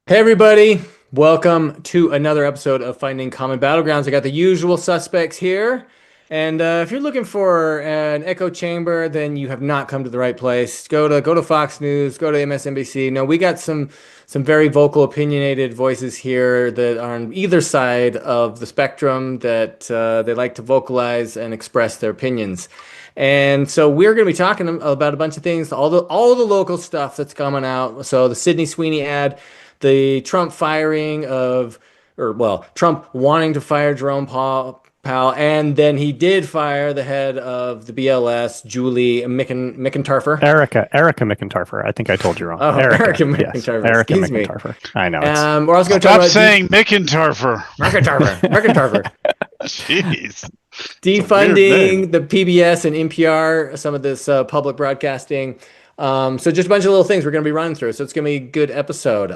Hey everybody, welcome to another episode of Finding Common Battlegrounds. I got the usual suspects here, and if you're looking for an echo chamber, then you have not come to the right place. Go to Fox News, go to MSNBC. No, we got some very vocal, opinionated voices here that are on either side of the spectrum that they like to vocalize and express their opinions. And so we're going to be talking about a bunch of things, all the local stuff that's coming out. So the Sydney Sweeney ad, the Trump firing of, or well, Trump wanting to fire Jerome Powell, and then he did fire the head of the BLS, Julie McEntarfer. Erika McEntarfer. I think I told you wrong. Oh, Erika McEntarfer. Yes. Erika Excuse McEntarfer. me. I know. We're also going to talk Stop about saying McEntarfer. McEntarfer. Jeez. Defunding the PBS and NPR, some of this public broadcasting. So just a bunch of little things we're going to be running through. So it's going to be a good episode.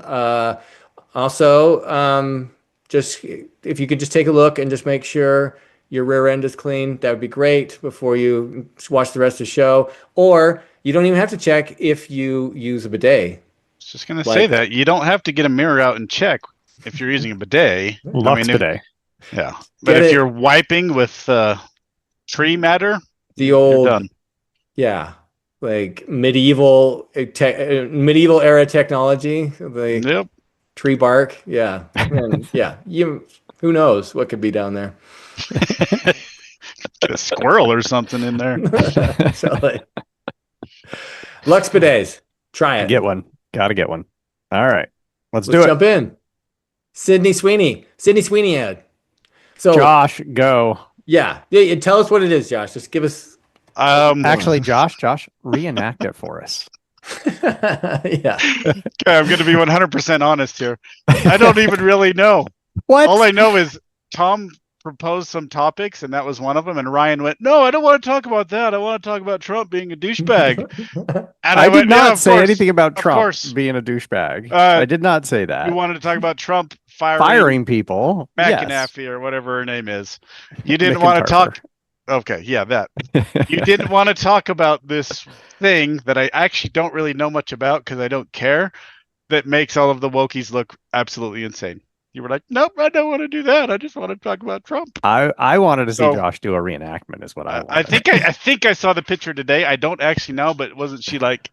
Just if you could just take a look and just make sure your rear end is clean, that would be great before you watch the rest of the show. Or you don't even have to check if you use a bidet. I was just going to say that. You don't have to get a mirror out and check if you're using a bidet. Lux bidet. Yeah. But if you're wiping with tree matter, the old, you're done. Yeah. Like medieval era technology, Yep. tree bark. Yeah. And yeah. Who knows what could be down there? Get a squirrel or something in there. So, Lux bidets. Try it. Get one. Gotta get one. All right. Let's do Let's it. jump in. Sydney Sweeney ad. So Josh, go. Yeah. Tell us what it is, Josh. Just give us. Actually, Josh, reenact it for us. Yeah. Okay, I'm going to be 100% honest here. I don't even really know. What? All I know is Tom proposed some topics, and that was one of them. And Ryan went, "No, I don't want to talk about that. I want to talk about Trump being a douchebag." And I did went, not "Yeah, of say course, anything about of Trump course." being a douchebag. I did not say that. You wanted to talk about Trump firing people. McEntarfer or whatever her name is. You didn't want to talk. Okay, yeah, that. You didn't want to talk about this thing that I actually don't really know much about because I don't care, that makes all of the wokies look absolutely insane. You were like, "Nope, I don't want to do that. I just want to talk about Trump." I wanted to see Josh do a reenactment is what I wanted. I think I saw the picture today. I don't actually know, but wasn't she like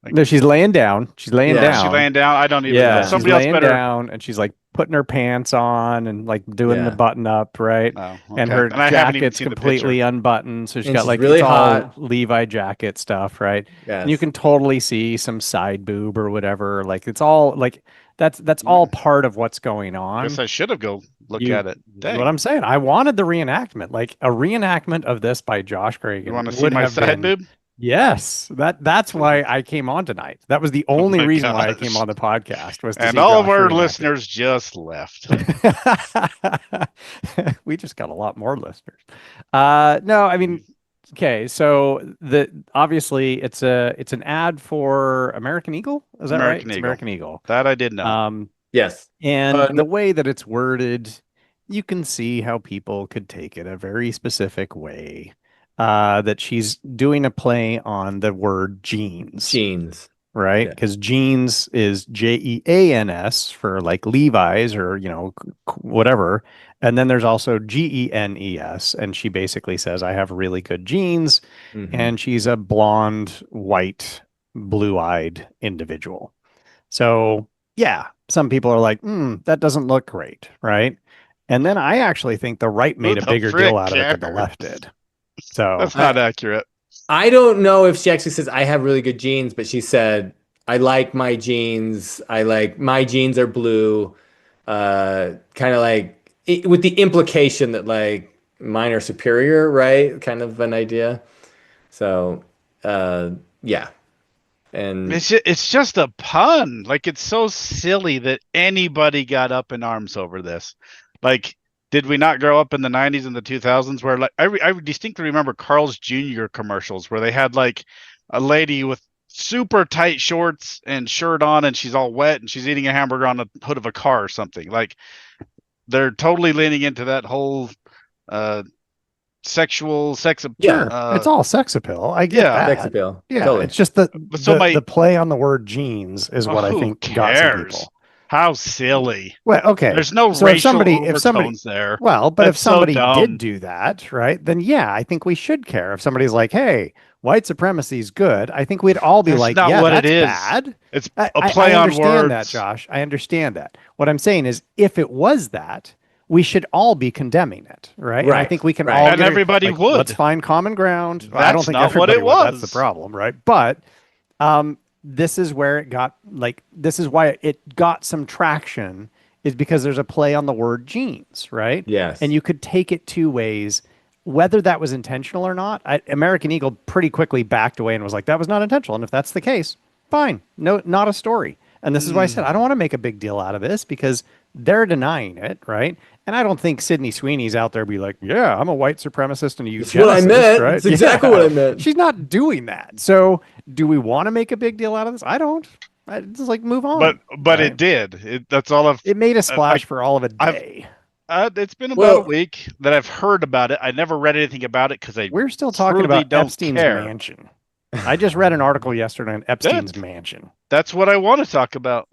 no, she's laying down. She's laying down. She's laying down. I don't even know. Somebody else better. Down, and she's like putting her pants on and like doing the button up, right? Oh, okay. And her jacket's completely unbuttoned, so she's got like really hot Levi jacket stuff, right? Yes. And you can totally see some side boob or whatever. Like it's all like that's all part of what's going on. I guess I should have go look at it. Dang. What I'm saying, I wanted the reenactment, like a reenactment of this by Josh Cragen. You want to see my side boob? Yes, that's why I came on tonight. That was the only reason why I came on the podcast was to and see all Josh of our reenact listeners just left. We just got a lot more listeners. No, I mean, okay, so obviously it's an ad for American Eagle. Is that right? It's American Eagle. That I did know. Yes. And the way that it's worded, you can see how people could take it a very specific way. That she's doing a play on the word jeans. Jeans. Right? Because jeans is Jeans for like Levi's or, whatever. And then there's also Genes. And she basically says, I have really good jeans. Mm-hmm. And she's a blonde, white, blue-eyed individual. So, yeah, some people are like, that doesn't look great. Right? And then I actually think the right made a bigger deal out of it than the left did. So that's not accurate. I don't know if she actually says I have really good jeans, but she said I like my jeans. My jeans are blue. Kind of like with the implication that like mine are superior, right? Kind of an idea. So, yeah. And it's just a pun. Like it's so silly that anybody got up in arms over this. Like, did we not grow up in the 90s and the 2000s where like I distinctly remember Carl's Jr. commercials where they had like a lady with super tight shorts and shirt on and she's all wet and she's eating a hamburger on the hood of a car or something. Like they're totally leaning into that whole sexual sex appeal. Yeah, it's all sex appeal. I get that. Sex appeal. Yeah, totally. it's just the play on the word jeans is what I think got some people. How silly. Well, okay. There's no So racial if somebody, overtones there. well, but if That's so somebody dumb. did do that, right, then yeah, I think we should care. If somebody's like, hey, white supremacy is good, I think we'd all be That's like, not yeah, what it that's is. bad. It's I a play on understand that, words. Josh. I understand that. What I'm saying is, if it was that, we should all be condemning it, right? And I Right, think we can right. all And get everybody would. Let's find common ground. Well, I don't That's think not what everybody it would. That's the was. problem, right? But this is where it got this is why it got some traction, is because there's a play on the word genes, right? Yes. And you could take it two ways. Whether that was intentional or not, American Eagle pretty quickly backed away and was like, that was not intentional. And if that's the case, fine. No, not a story. And this is why I said, I don't want to make a big deal out of this because they're denying it, right? And I don't think Sydney Sweeney's out there be like, yeah, I'm a white supremacist and a eugenicist, That's what I meant. right? That's exactly what I meant. She's not doing that. So do we want to make a big deal out of this? I don't. I just like move on. But right? it did. That's all It made a splash for all of a day. It's been about a week that I've heard about it. I never read anything about it because We're still talking truly about don't Epstein's care. mansion. I just read an article yesterday on Epstein's mansion. That's what I want to talk about.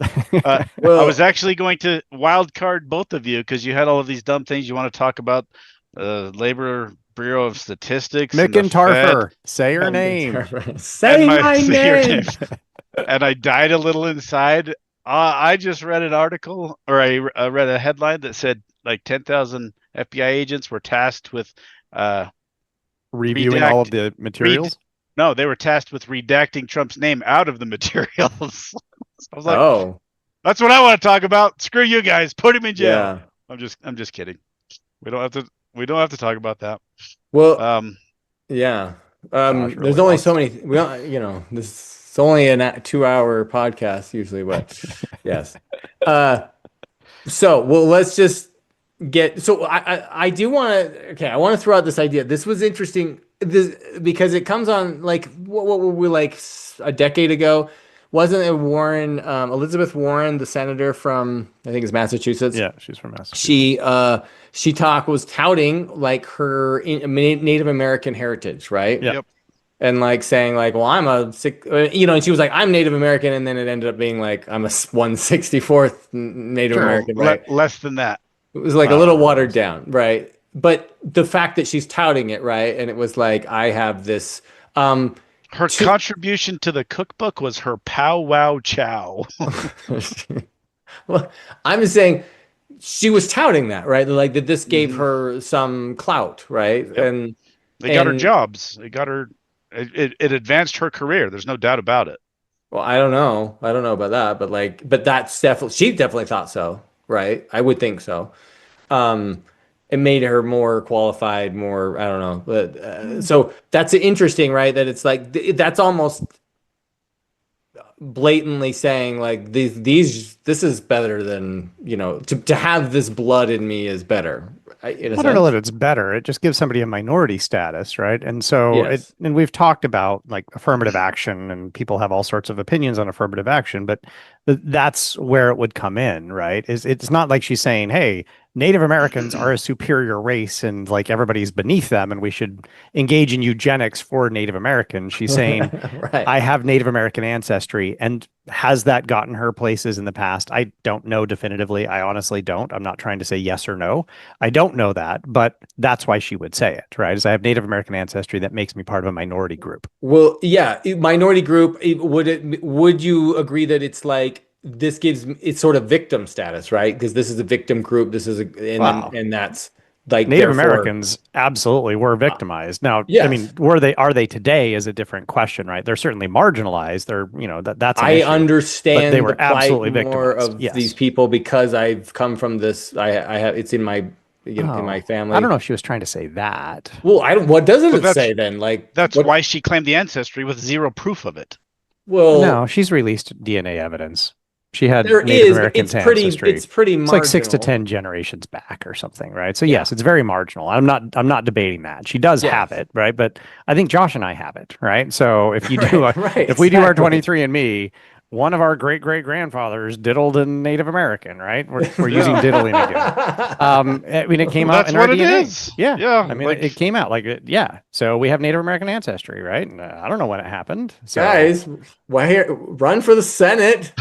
I was actually going to wild card both of you because you had all of these dumb things you want to talk about. Labor Bureau of Statistics. McEntarfer, say her name. Say my name. And I died a little inside. I just read an article, or I read a headline that said like 10,000 FBI agents were tasked with reviewing all of the materials. No, they were tasked with redacting Trump's name out of the materials. I was like, oh, that's what I want to talk about. Screw you guys. Put him in jail. Yeah. I'm just kidding. We don't have to talk about that. Well, yeah. Really there's only so many. This is only a 2-hour podcast usually, but yes. So let's just get. So I do want to. Okay, I want to throw out this idea. This was interesting. Because it comes on like what were we like a decade ago? Wasn't it Elizabeth Warren, the senator from I think it's Massachusetts? Yeah, she's from Massachusetts. She was touting like her Native American heritage, right? Yep. And like saying like, well, I'm a sick, and she was like, I'm Native American, and then it ended up being like I'm a 164th Native American, right? Less than that. It was like a little watered down, right? But the fact that she's touting it, right? And it was like, I have this. Her contribution to the cookbook was her pow wow chow. Well, I'm just saying she was touting that, right? Like that this gave her some clout, right? Yep. And they got her jobs. They got her. It advanced her career. There's no doubt about it. Well, I don't know about that, but that's definitely, she definitely thought so, right? I would think so. It made her more qualified, more, I don't know. But, so that's interesting, right? That it's like, that's almost blatantly saying like this is better than, to have this blood in me is better. I don't know that it's better. It just gives somebody a minority status, right? And so, Yes. and we've talked about like affirmative action, and people have all sorts of opinions on affirmative action, but that's where it would come in, right? It's not like she's saying, hey, Native Americans are a superior race and like everybody's beneath them and we should engage in eugenics for Native Americans. She's saying, right. I have Native American ancestry. And has that gotten her places in the past? I don't know definitively. I honestly don't. I'm not trying to say yes or no. I don't know that, but that's why she would say it, right? Is I have Native American ancestry that makes me part of a minority group. Well, yeah, minority group. Would you agree that it's like this gives it's sort of victim status, right? Because this is a victim group. This is and that's like Native Americans absolutely were victimized. Now, yes. I mean, are they today is a different question, right? They're certainly marginalized. They're, that's an I issue, understand but they were the plight absolutely more victimized. of Yes. these people because I've come from this. I have it's in my in my family. I don't know if she was trying to say that. Well, what doesn't it say then? Like that's why she claimed the ancestry with zero proof of it. Well, no, she's released DNA evidence. She had there Native is. American It's pretty. ancestry. It's pretty marginal. It's like 6 to 10 generations back or something, right? So yes, it's very marginal. I'm not debating that. She does have it, right? But I think Josh and I have it, right? So if you do, if we do our 23andMe, one of our great grandfathers diddled a Native American, right? We're using diddling again. I mean, it came out That's in our what it DNA. is. Yeah, Yeah. I mean, it came out yeah. So we have Native American ancestry, right? And, I don't know when it happened. So. Guys, why here? Run for the Senate.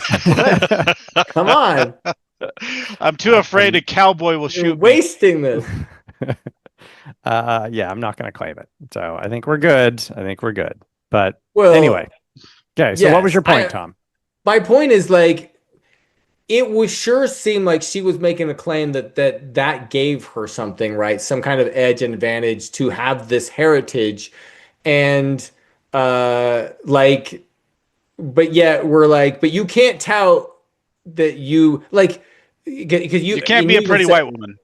Come on. I'm too afraid a cowboy will You're shoot me. wasting this. Yeah, I'm not going to claim it. So I think we're good. But Well, anyway, okay. So what was yes, your point, Tom? My point is like it would sure seem like she was making a claim that gave her something, right? Some kind of edge and advantage to have this heritage, and like, but yet we're like, but you can't tout that you like because You can't be a pretty white woman.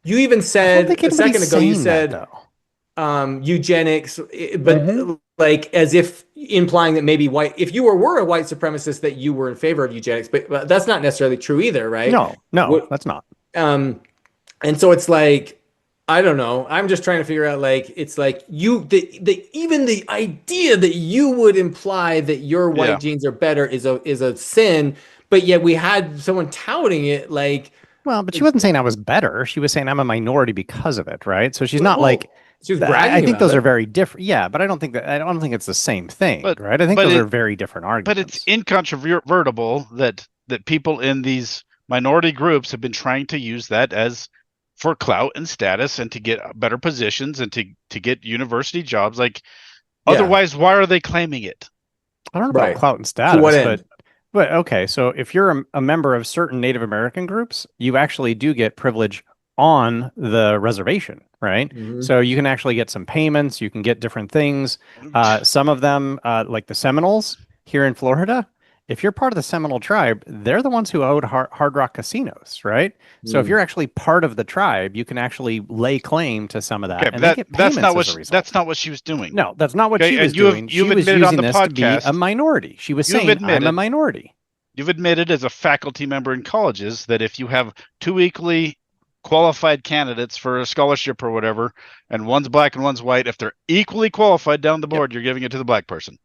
You even said a second ago. You said that, eugenics, but like as if implying that maybe if you were a white supremacist that you were in favor of eugenics, but that's not necessarily true either, right? No, that's not. And so it's like I don't know. I'm just trying to figure out like it's like even the idea that you would imply that your white genes are better is a sin, but yet we had someone touting it like. Well, but she wasn't saying I was better. She was saying I'm a minority because of it, right? So she's not like. She was bragging I think about those it. are very different. Yeah, but I don't think it's the same thing, right? I think those are very different arguments. But it's incontrovertible that people in these minority groups have been trying to use that as for clout and status and to get better positions and to get university jobs. Like otherwise, why are they claiming it? I don't know about clout and status, to what end? But okay, so if you're a member of certain Native American groups, you actually do get privilege on the reservation, right? So you can actually get some payments, you can get different things. Some of them, like the Seminoles here in Florida, if you're part of the Seminole tribe, they're the ones who owned Hard Rock casinos, right? So if you're actually part of the tribe, you can actually lay claim to some of that. Okay, and they get payments that's not what she was doing. No, that's not what she was doing. She was using this to be a minority. She was saying, I'm a minority. You've admitted as a faculty member in colleges that if you have two equally qualified candidates for a scholarship or whatever, and one's black and one's white, if they're equally qualified down the board, you're giving it to the black person.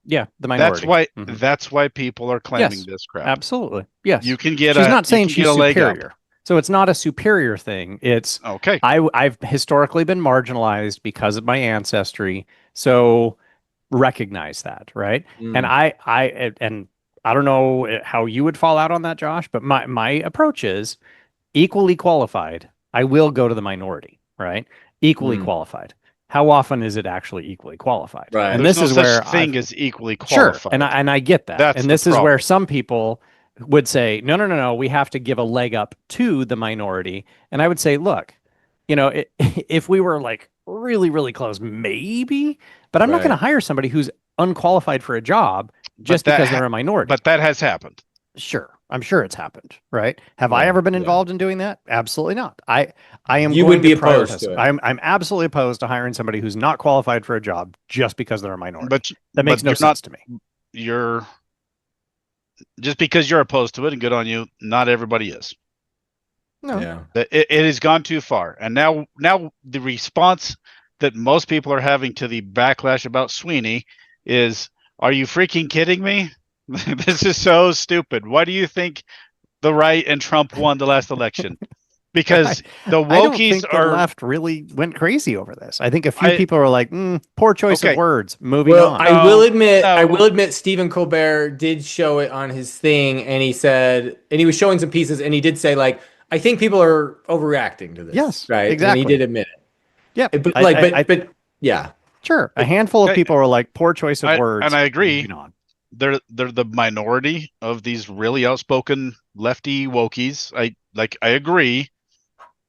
Yeah, the minority. That's why people are claiming this crap. Absolutely. Yes. You can get she's not saying she's superior. So it's not a superior thing. It's okay. I've historically been marginalized because of my ancestry. So recognize that, right? And I don't know how you would fall out on that, Josh, but my approach is equally qualified. I will go to the minority, right? Equally qualified. How often is it actually equally qualified? Right. And There's this no is such where thing as equally qualified. Sure, and I get that. And this is where some people would say, no, we have to give a leg up to the minority. And I would say, look, if we were like really, really close, maybe, but I'm not going to hire somebody who's unqualified for a job just because they're a minority. But that has happened. Sure. I'm sure it's happened, right? Have I ever been involved in doing that? Absolutely not. I am. You would be opposed to it. I'm absolutely opposed to hiring somebody who's not qualified for a job just because they're a minority. But that makes no sense to me. You're just because you're opposed to it, and good on you. Not everybody is. No. Yeah. It has gone too far, and now the response that most people are having to the backlash about Sweeney is, "Are you freaking kidding me? This is so stupid. Why do you think the right and Trump won the last election?" Because the wokies I don't think the left really went crazy over this. I think a few people were like, poor choice of words. Moving on. I will admit Stephen Colbert did show it on his thing, and he said, and he was showing some pieces, and he did say, like, I think people are overreacting to this. Yes, right. Exactly. And he did admit it. Yeah, but yeah, sure. A handful of people were like, poor choice of words, and I agree. They're the minority of these really outspoken lefty wokies. I agree,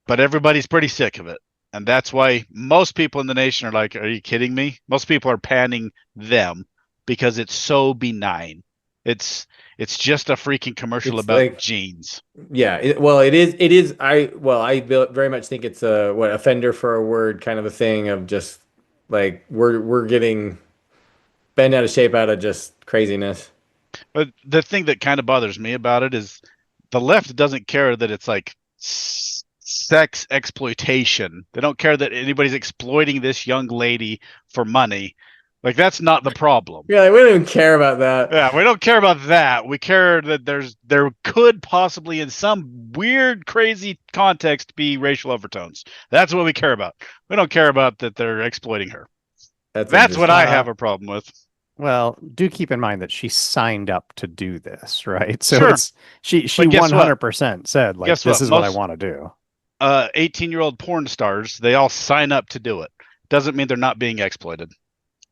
but everybody's pretty sick of it, and that's why most people in the nation are like, "Are you kidding me?" Most people are panning them because it's so benign. It's just a freaking commercial about jeans. Yeah, it is. I very much think it's a offender for a word kind of a thing of just like we're getting bent out of shape out of just craziness. But the thing that kind of bothers me about it is the left doesn't care that it's like sex exploitation. They don't care that anybody's exploiting this young lady for money. Like, that's not the problem. Yeah, like, we don't even care about that. Yeah, we don't care about that. We care that there could possibly, in some weird, crazy context, be racial overtones. That's what we care about. We don't care about that they're exploiting her. That's what I have a problem with. Well, do keep in mind that she signed up to do this, right? So Sure. she 100% said, like, this is what I want to do. 18-year-old porn stars, they all sign up to do it. Doesn't mean they're not being exploited.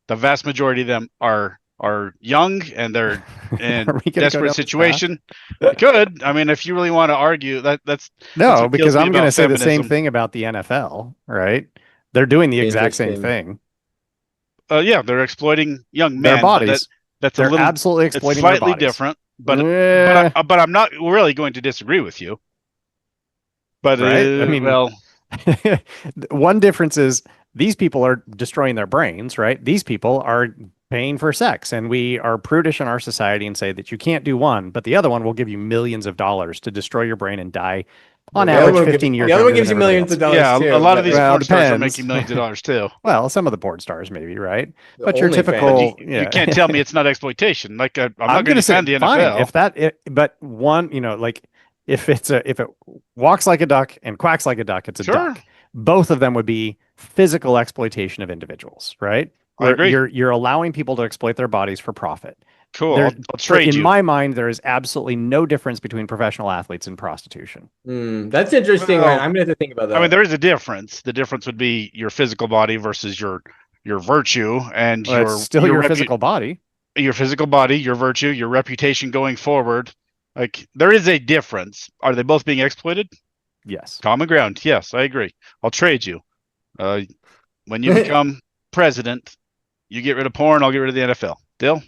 The vast majority of them are young and they're in desperate situation. Could. I mean, if you really want to argue that's no, because I'm going to say the same thing about the NFL, right? They're doing the exact same thing. Yeah, they're exploiting young men. Their bodies. That's they're a little absolutely exploiting slightly their bodies. Different, but I'm not really going to disagree with you. But right? I mean, well, one difference is these people are destroying their brains, right? These people are paying for sex, and we are prudish in our society and say that you can't do one, but the other one will give you millions of dollars to destroy your brain and die on average 15 years. The other one gives you millions of dollars. Yeah, too, a lot of these porn stars are making millions of dollars too. Well, some of the porn stars maybe, right? But your typical, you can't tell me it's not exploitation. Like I'm not going to defend the NFL. Fine, but one, like if it walks like a duck and quacks like a duck, it's a duck. Both of them would be physical exploitation of individuals, right? I agree. You're allowing people to exploit their bodies for profit. Cool. I'll trade you. In my mind, there is absolutely no difference between professional athletes and prostitution. That's interesting. Well, I'm going to have to think about that. I mean, there is a difference. The difference would be your physical body versus your virtue and your physical body. Your physical body, your virtue, your reputation going forward. Like, there is a difference. Are they both being exploited? Yes. Common ground. Yes, I agree. I'll trade you. When you become president, you get rid of porn, I'll get rid of the NFL. Deal?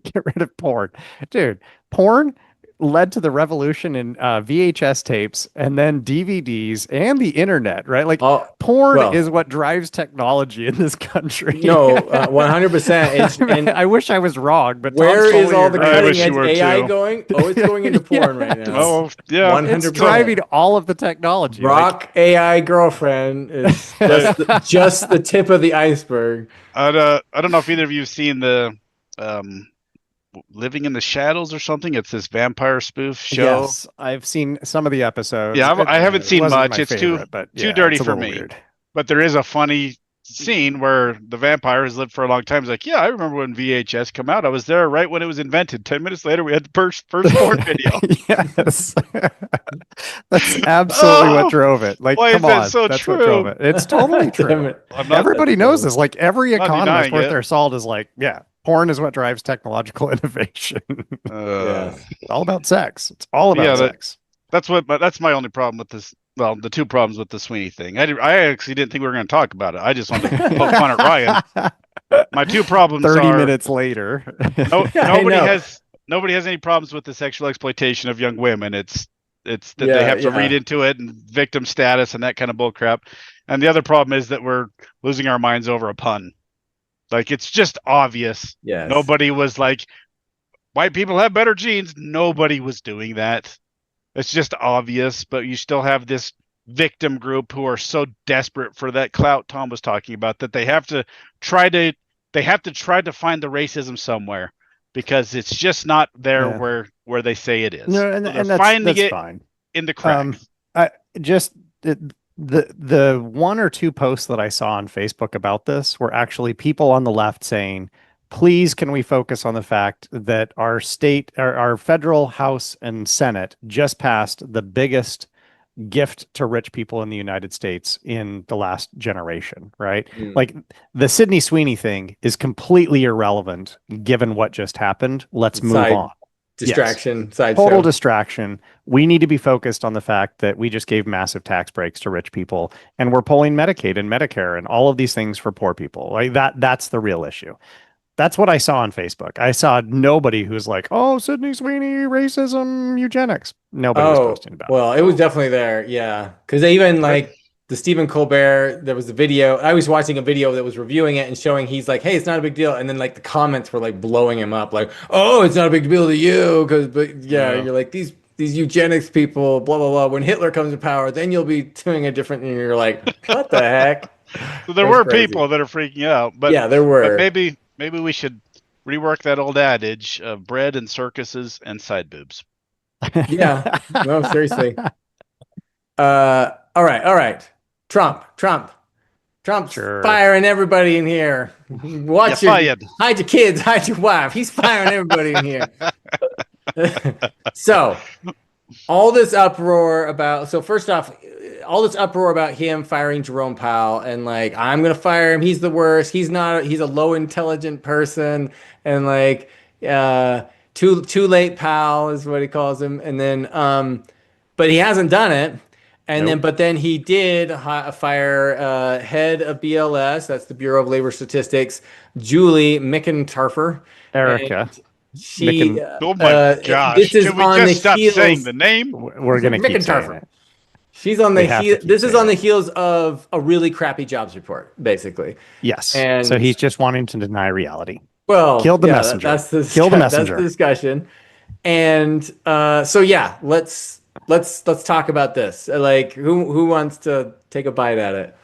Get rid of porn. Dude, porn led to the revolution in VHS tapes and then DVDs and the internet, right? Like, porn is what drives technology in this country. No, 100%. I wish I was wrong, but where is all the cutting edge AI going? Oh, it's going into porn right now. Oh, yeah. 100%. It's driving all of the technology. Rock AI girlfriend is just the tip of the iceberg. I don't know if either of you have seen the Living in the Shadows or something. It's this vampire spoof show. Yes, I've seen some of the episodes. Yeah, I haven't seen much. It's too dirty for me. Weird. But there is a funny scene where the vampire has lived for a long time. He's like, yeah, I remember when VHS came out. I was there right when it was invented. 10 minutes later, we had the first porn video. Yes. That's absolutely what drove it. Like, come on. So that's true? What drove it. It's totally true. Everybody knows this. Like, every economist worth their salt is like, yeah, porn is what drives technological innovation. It's all about sex. It's all about sex. That's my only problem with this. Well, the two problems with the Sweeney thing. I actually didn't think we were going to talk about it. I just wanted to poke fun at Ryan. My two problems 30 minutes later. Nobody has any problems with the sexual exploitation of young women. It's that they have to read into it and victim status and that kind of bullcrap. And the other problem is that we're losing our minds over a pun. Like, it's just obvious. Yes. Nobody was like, white people have better genes. Nobody was doing that. It's just obvious, but you still have this victim group who are so desperate for that clout Tom was talking about that they have to try to find the racism somewhere because it's just not there where they say it is. No, and that's fine. In the cracks. The one or two posts that I saw on Facebook about this were actually people on the left saying, please, can we focus on the fact that our federal House and Senate just passed the biggest gift to rich people in the United States in the last generation, right? Like, the Sydney Sweeney thing is completely irrelevant given what just happened. Let's move on. Distraction, total distraction. We need to be focused on the fact that we just gave massive tax breaks to rich people and we're pulling Medicaid and Medicare and all of these things for poor people. Like, that's the real issue. That's what I saw on Facebook. I saw nobody who's like, oh, Sydney Sweeney, racism, eugenics. Nobody was posting about it. Well, it was definitely there. Yeah. Because they even like the Stephen Colbert, there was a video. I was watching a video that was reviewing it and showing he's like, hey, it's not a big deal. And then like the comments were like blowing him up. Like, oh, it's not a big deal to you. You're like, these eugenics people, blah, blah, blah. When Hitler comes to power, then you'll be doing a different. And you're like, what the heck? So there That's were crazy. people that are freaking out, but Yeah, there were. But maybe we should rework that old adage of bread and circuses and side boobs. Yeah. No, seriously. All right. Trump's Sure. firing everybody in here. Watch You're your fired. hide your kids, hide your wife. He's firing everybody in here. So all this uproar about first off, all this uproar about him firing Jerome Powell and like I'm gonna fire him. He's the worst. He's a low intelligent person and like too late pal is what he calls him. And then but he hasn't done it. And Nope. then he did fire head of BLS, that's the Bureau of Labor Statistics, Julie McEntarfer. Erica. And she Oh my gosh! this is Can we on just the stop heels, saying the name? We're going to keep saying McEntarfer. it. She's on the We have to heel. keep This is saying on the it. heels of a really crappy jobs report, basically. Yes. And so he's just wanting to deny reality. well, Killed the yeah, messenger. That's the Kill the That's messenger. the discussion. And so yeah, let's talk about this. Like, who wants to take a bite at it?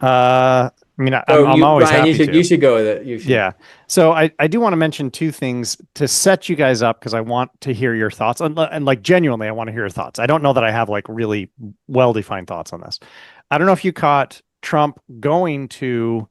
I mean, I'm always Ryan, happy to. You should go with it. You should. Yeah. So I do want to mention two things to set you guys up because I want to hear your thoughts and like genuinely, I want to hear your thoughts. I don't know that I have like really well-defined thoughts on this. I don't know if you caught Trump going to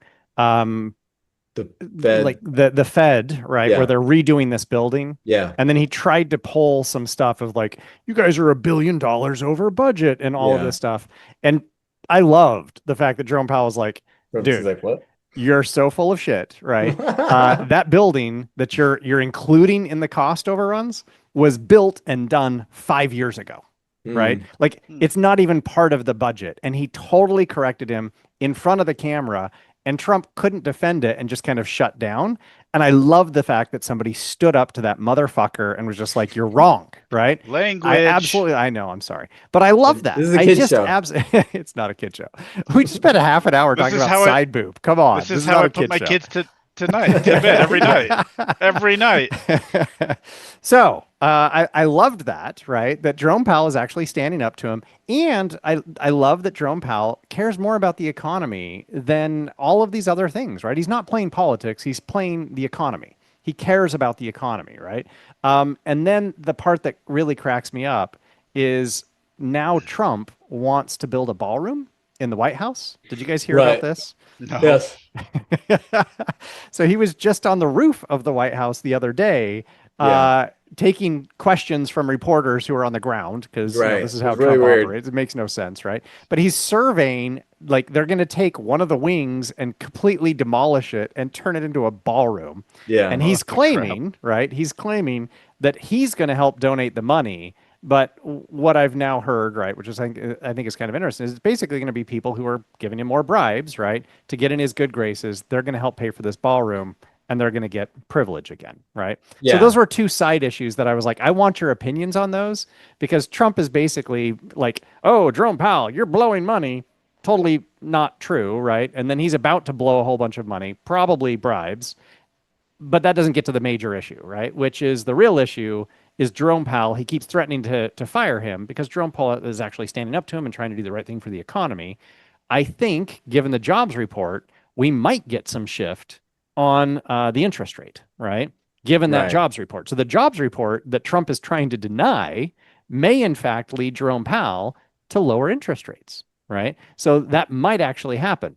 the Fed. like the Fed, right? Yeah. Where they're redoing this building. Yeah. And then he tried to pull some stuff of like, you guys are $1 billion over budget and all of Yeah. this stuff. And I loved the fact that Jerome Powell was like, dude, like, what? you're so full of shit, right? That building that you're including in the cost overruns was built and done 5 years ago, right? Like it's not even part of the budget. And he totally corrected him in front of the camera, and Trump couldn't defend it and just kind of shut down. And I love the fact that somebody stood up to that motherfucker and was just like, you're wrong, right? Language. I know, I'm sorry. But I love that. This is a kid show. It's not a kid show. We just spent a half an hour talking about Sideboob. Come on. This is how I put my kids to bed every night. Every night. So I loved that, right? That Jerome Powell is actually standing up to him. And I love that Jerome Powell cares more about the economy than all of these other things, right? He's not playing politics. He's playing the economy. He cares about the economy, right? And then the part that really cracks me up is now Trump wants to build a ballroom in the White House. Did you guys hear about this? No. Yes. So he was just on the roof of the White House the other day, taking questions from reporters who are on the ground because this is how Trump operates. It makes no sense, right? But he's surveying, like they're going to take one of the wings and completely demolish it and turn it into a ballroom. Yeah. And he's claiming, right? He's claiming that he's going to help donate the money. But what I've now heard, right, which is I think is kind of interesting, is it's basically going to be people who are giving him more bribes, right, to get in his good graces. They're going to help pay for this ballroom, and they're going to get privilege again, right? Yeah. So those were two side issues that I was like, I want your opinions on those, because Trump is basically like, oh, Jerome Powell, you're blowing money. Totally not true, right? And then he's about to blow a whole bunch of money, probably bribes. But that doesn't get to the major issue, right? Which is the real issue is Jerome Powell. He keeps threatening to fire him because Jerome Powell is actually standing up to him and trying to do the right thing for the economy. I think, given the jobs report, we might get some shift on the interest rate, right? Given that jobs report. So the jobs report that Trump is trying to deny may, in fact, lead Jerome Powell to lower interest rates, right? So that might actually happen.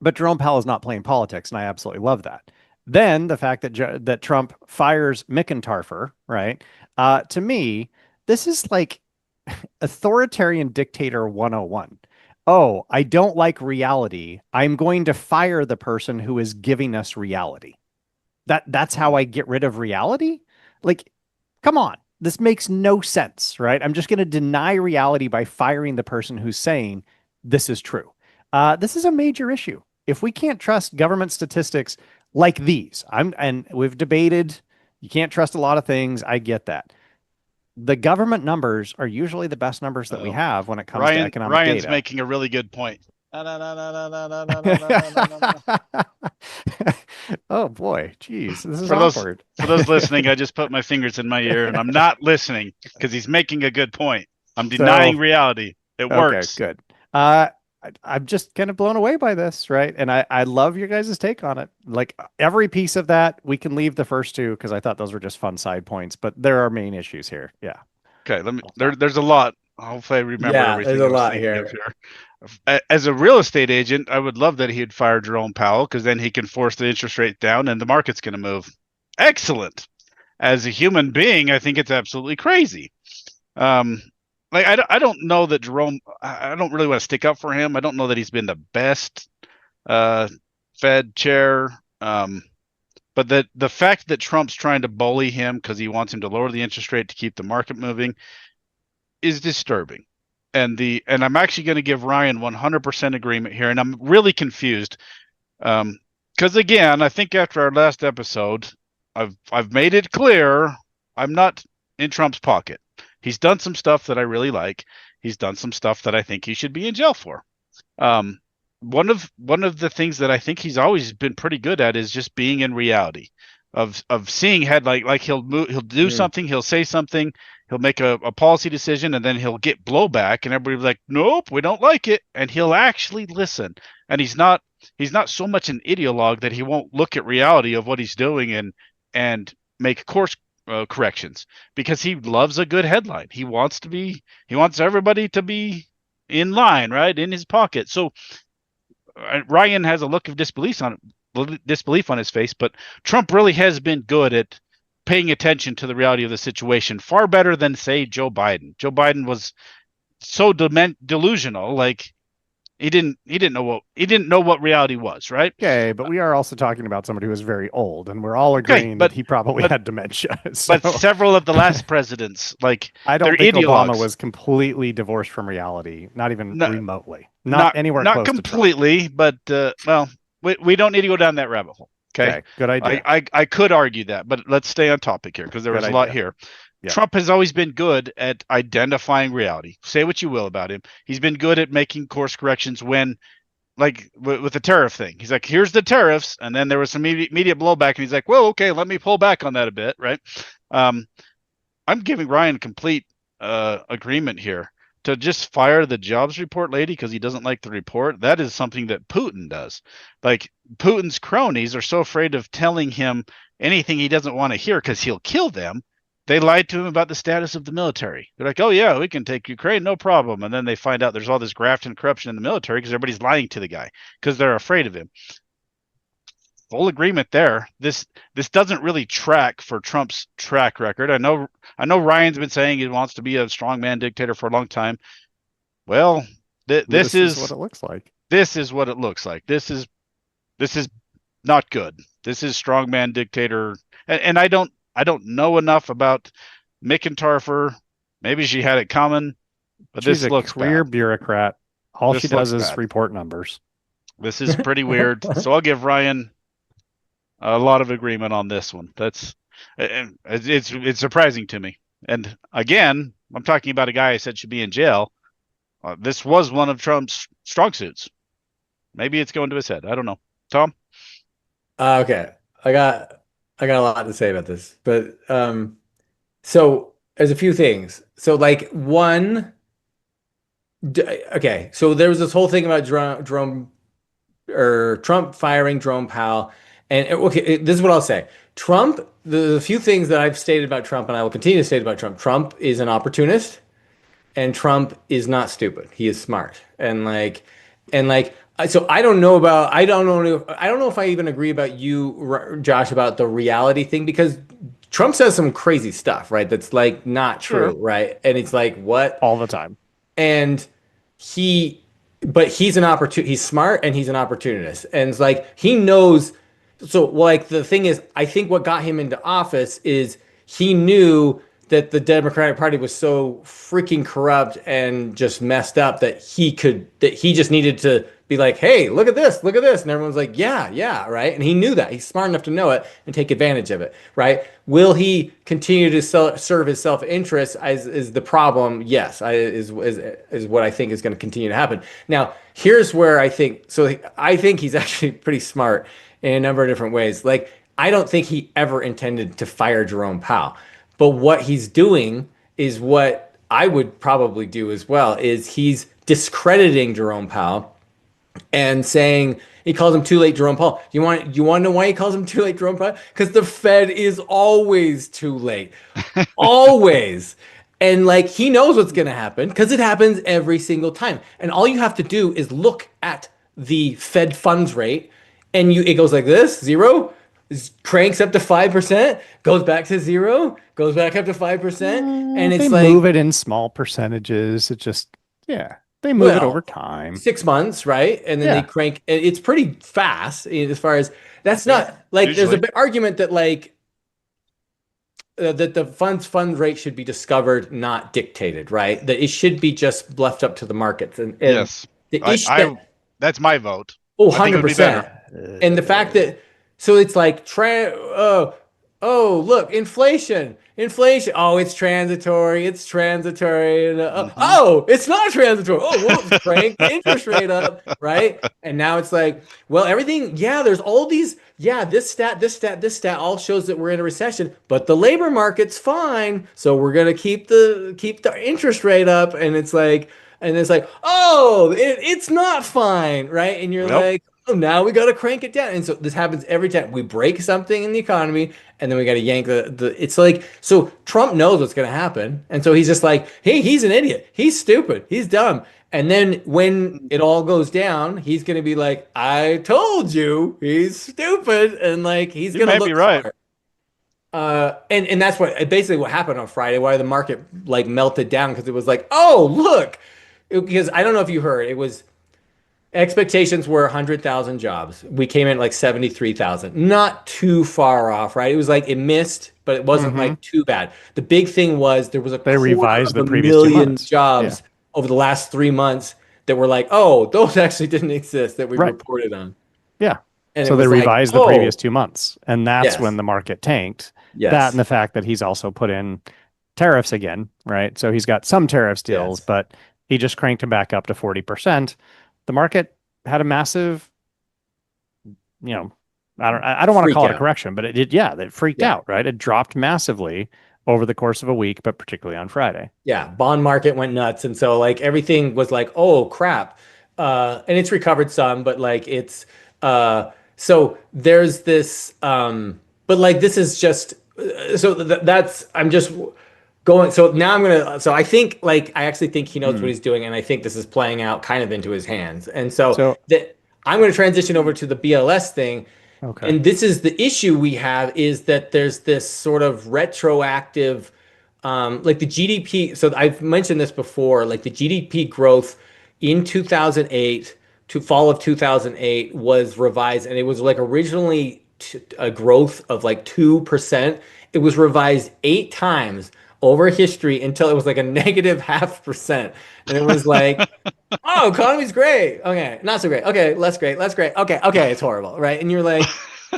But Jerome Powell is not playing politics, and I absolutely love that. Then the fact that Trump fires McEntarfer, right? To me, this is like authoritarian dictator 101. Oh, I don't like reality. I'm going to fire the person who is giving us reality. That's how I get rid of reality? Like, come on. This makes no sense, right? I'm just going to deny reality by firing the person who's saying this is true. This is a major issue. If we can't trust government statistics like these, and we've debated, you can't trust a lot of things. I get that. The government numbers are usually the best numbers that we have when it comes to economic data. Ryan's making a really good point. Oh boy, geez, this is awkward. For those listening, I just put my fingers in my ear and I'm not listening because he's making a good point. I'm denying reality. It works. Okay, good. I'm just kind of blown away by this, right? And I love your guys' take on it. Like every piece of that, we can leave the first two because I thought those were just fun side points, but there are main issues here. Yeah. Okay, there's a lot. Hopefully I remember Yeah, there's everything a I was lot thinking of here. here. As a real estate agent, I would love that he'd fire Jerome Powell because then he can force the interest rate down and the market's going to move. Excellent. As a human being, I think it's absolutely crazy. Like I don't know that Jerome. I don't really want to stick up for him. I don't know that he's been the best Fed chair. But the fact that Trump's trying to bully him because he wants him to lower the interest rate to keep the market moving is disturbing. And I'm actually going to give Ryan 100% agreement here, and I'm really confused. Because again, I think after our last episode, I've made it clear I'm not in Trump's pocket. He's done some stuff that I really like. He's done some stuff that I think he should be in jail for. One of the things that I think he's always been pretty good at is just being in reality, of seeing like he'll do something, he'll say something, he'll make a policy decision, and then he'll get blowback, and everybody's like, nope, we don't like it, and he'll actually listen. And he's not so much an ideologue that he won't look at reality of what he's doing and make course corrections, because he loves a good headline. He wants everybody to be in line, right, in his pocket. So Ryan has a look of disbelief on his face, but Trump really has been good at paying attention to the reality of the situation, far better than, say, Joe Biden. Joe Biden was so delusional, like he didn't know what reality was, right? Okay, but we are also talking about somebody who is very old, and we're all agreeing that he probably had dementia. So. But several of the last presidents, like, I don't think Obama was completely divorced from reality, not even remotely, not anywhere not close completely, but well, we don't need to go down that rabbit hole. Okay, good idea. I could argue that, but let's stay on topic here because there was a lot here. Yeah. Trump has always been good at identifying reality. Say what you will about him. He's been good at making course corrections when, like with the tariff thing. He's like, here's the tariffs. And then there was some media blowback. And he's like, well, okay, let me pull back on that a bit. Right. I'm giving Ryan complete agreement here to just fire the jobs report lady because he doesn't like the report. That is something that Putin does. Like, Putin's cronies are so afraid of telling him anything he doesn't want to hear because he'll kill them. They lied to him about the status of the military. They're like, oh, yeah, we can take Ukraine, no problem. And then they find out there's all this graft and corruption in the military because everybody's lying to the guy because they're afraid of him. Full agreement there. This doesn't really track for Trump's track record. I know Ryan's been saying he wants to be a strongman dictator for a long time. Well, this is what it looks like. This is what it looks like. This is not good. This is strongman dictator. And I don't know enough about McEntarfer. Maybe she had it coming, but She's this looks a career bad. Bureaucrat. All she does is report numbers. This is pretty weird. So I'll give Ryan a lot of agreement on this one. It's surprising to me. And again, I'm talking about a guy I said should be in jail. This was one of Trump's strong suits. Maybe it's going to his head. I don't know. Tom? Okay. I got a lot to say about this, but so there's a few things. So like one, okay, so there was this whole thing about Trump firing Jerome Powell, and okay, this is what I'll say. Trump, the few things that I've stated about Trump, and I will continue to state about Trump. Trump is an opportunist, and Trump is not stupid. He is smart, and so I don't know if I even agree about you, Josh, about the reality thing, because Trump says some crazy stuff, right? That's like not true, right? And it's like, what? All the time. And he's smart and he's an opportunist. And it's like, he knows. So like the thing is, I think what got him into office is he knew that the Democratic Party was so freaking corrupt and just messed up that he just needed to be like, hey, look at this. And everyone's like, yeah, right? And he knew that. He's smart enough to know it and take advantage of it, right? Will he continue to serve his self-interest is the problem? Yes, is what I think is going to continue to happen. Now, here's where I think he's actually pretty smart in a number of different ways. Like, I don't think he ever intended to fire Jerome Powell. But what he's doing is what I would probably do as well, is he's discrediting Jerome Powell and saying he calls him too late Jerome Powell. You want to know why he calls him too late Jerome Powell? Because the Fed is always too late. Always. And like he knows what's going to happen because it happens every single time. And all you have to do is look at the Fed funds rate and it goes like this, 0, cranks up to 5%, goes back to 0, goes back up to 5%. And it's they move it in small percentages. It just, they move it over time. 6 months, right? And then they crank. It's pretty fast as far as that's not like usually. There's a big argument that like that the fund rate should be discovered, not dictated, right? That it should be just left up to the markets. And yes, that's my vote. Oh, 100%. And the fact that, so it's like, look, inflation. Oh, it's transitory. And, oh, it's not transitory. Oh, we'll crank the interest rate up, right? And now it's like, well, everything, there's all these, this stat all shows that we're in a recession, but the labor market's fine. So we're going to keep the interest rate up. And it's like, oh, it's not fine, right? And you're like, oh, now we got to crank it down. And so this happens every time we break something in the economy, and then we got to yank it's like, so Trump knows what's going to happen. And so he's just like, hey, he's an idiot. He's stupid. He's dumb. And then when it all goes down, he's going to be like, I told you he's stupid. And like, he's going to look right. And that's basically what happened on Friday, why the market like melted down. Cause it was like, oh, look, because I don't know if you heard, it was, expectations were 100,000 jobs. We came in at like 73,000. Not too far off, right? It was like it missed, but it wasn't like too bad. The big thing was there was they revised the previous 2 months. Jobs over the last 3 months that were like, oh, those actually didn't exist that we reported on. Yeah. And so they revised the previous 2 months, and that's when the market tanked. Yes. That and the fact that he's also put in tariffs again, right? So he's got some tariff deals, but he just cranked them back up to 40%. The market had a massive, I don't want to call it a correction, but it did. Yeah, it freaked out, right? It dropped massively over the course of a week, but particularly on Friday. Yeah, bond market went nuts, and so like everything was like, oh crap, and it's recovered some, but like it's so there's this, but like this is just that's I'm just. So now I think like I actually think he knows what he's doing, and I think this is playing out kind of into his hands. And so I'm going to transition over to the BLS thing. Okay. And this is the issue we have is that there's this sort of retroactive, like the GDP. So I've mentioned this before, like the GDP growth in 2008 to fall of 2008 was revised, and it was like originally a growth of like 2%. It was revised 8 times over history until it was like a negative 0.5%. And it was like, oh, economy's great. Okay, not so great. Okay, less great. Okay, it's horrible, right? And you're like,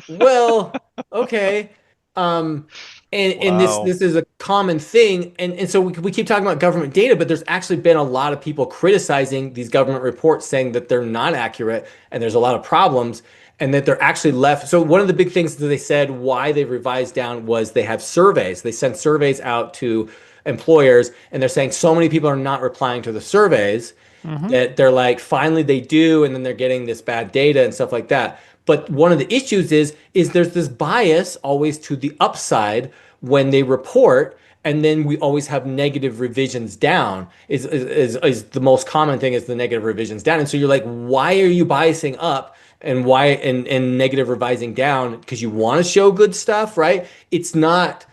well, okay. And this is a common thing. And so we keep talking about government data, but there's actually been a lot of people criticizing these government reports, saying that they're not accurate and there's a lot of problems, and that they're actually left. So one of the big things that they said why they revised down was they have surveys. They send surveys out to employers, and they're saying so many people are not replying to the surveys that they're like, finally they do, and then they're getting this bad data and stuff like that. But one of the issues is there's this bias always to the upside when they report, and then we always have negative revisions down is the most common thing, is the negative revisions down. And so you're like, why are you biasing up? And why and negative revising down? Because you want to show good stuff, right? It's not.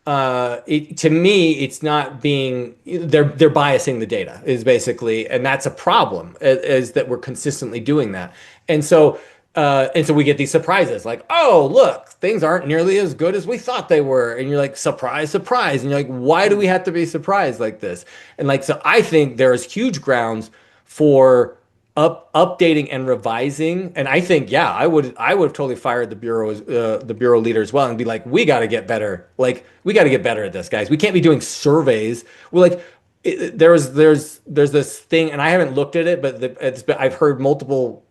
To me, it's not being. They're biasing the data is basically, and that's a problem. Is that we're consistently doing that, and so we get these surprises like, oh look, things aren't nearly as good as we thought they were, and you're like, surprise, and you're like, why do we have to be surprised like this? And like, so I think there is huge grounds for updating and revising. And I think, I would have totally fired the bureau leader as well, and be like, we got to get better. Like, we got to get better at this, guys. We can't be doing surveys. We're like, there's this thing, and I haven't looked at it, but I've heard multiple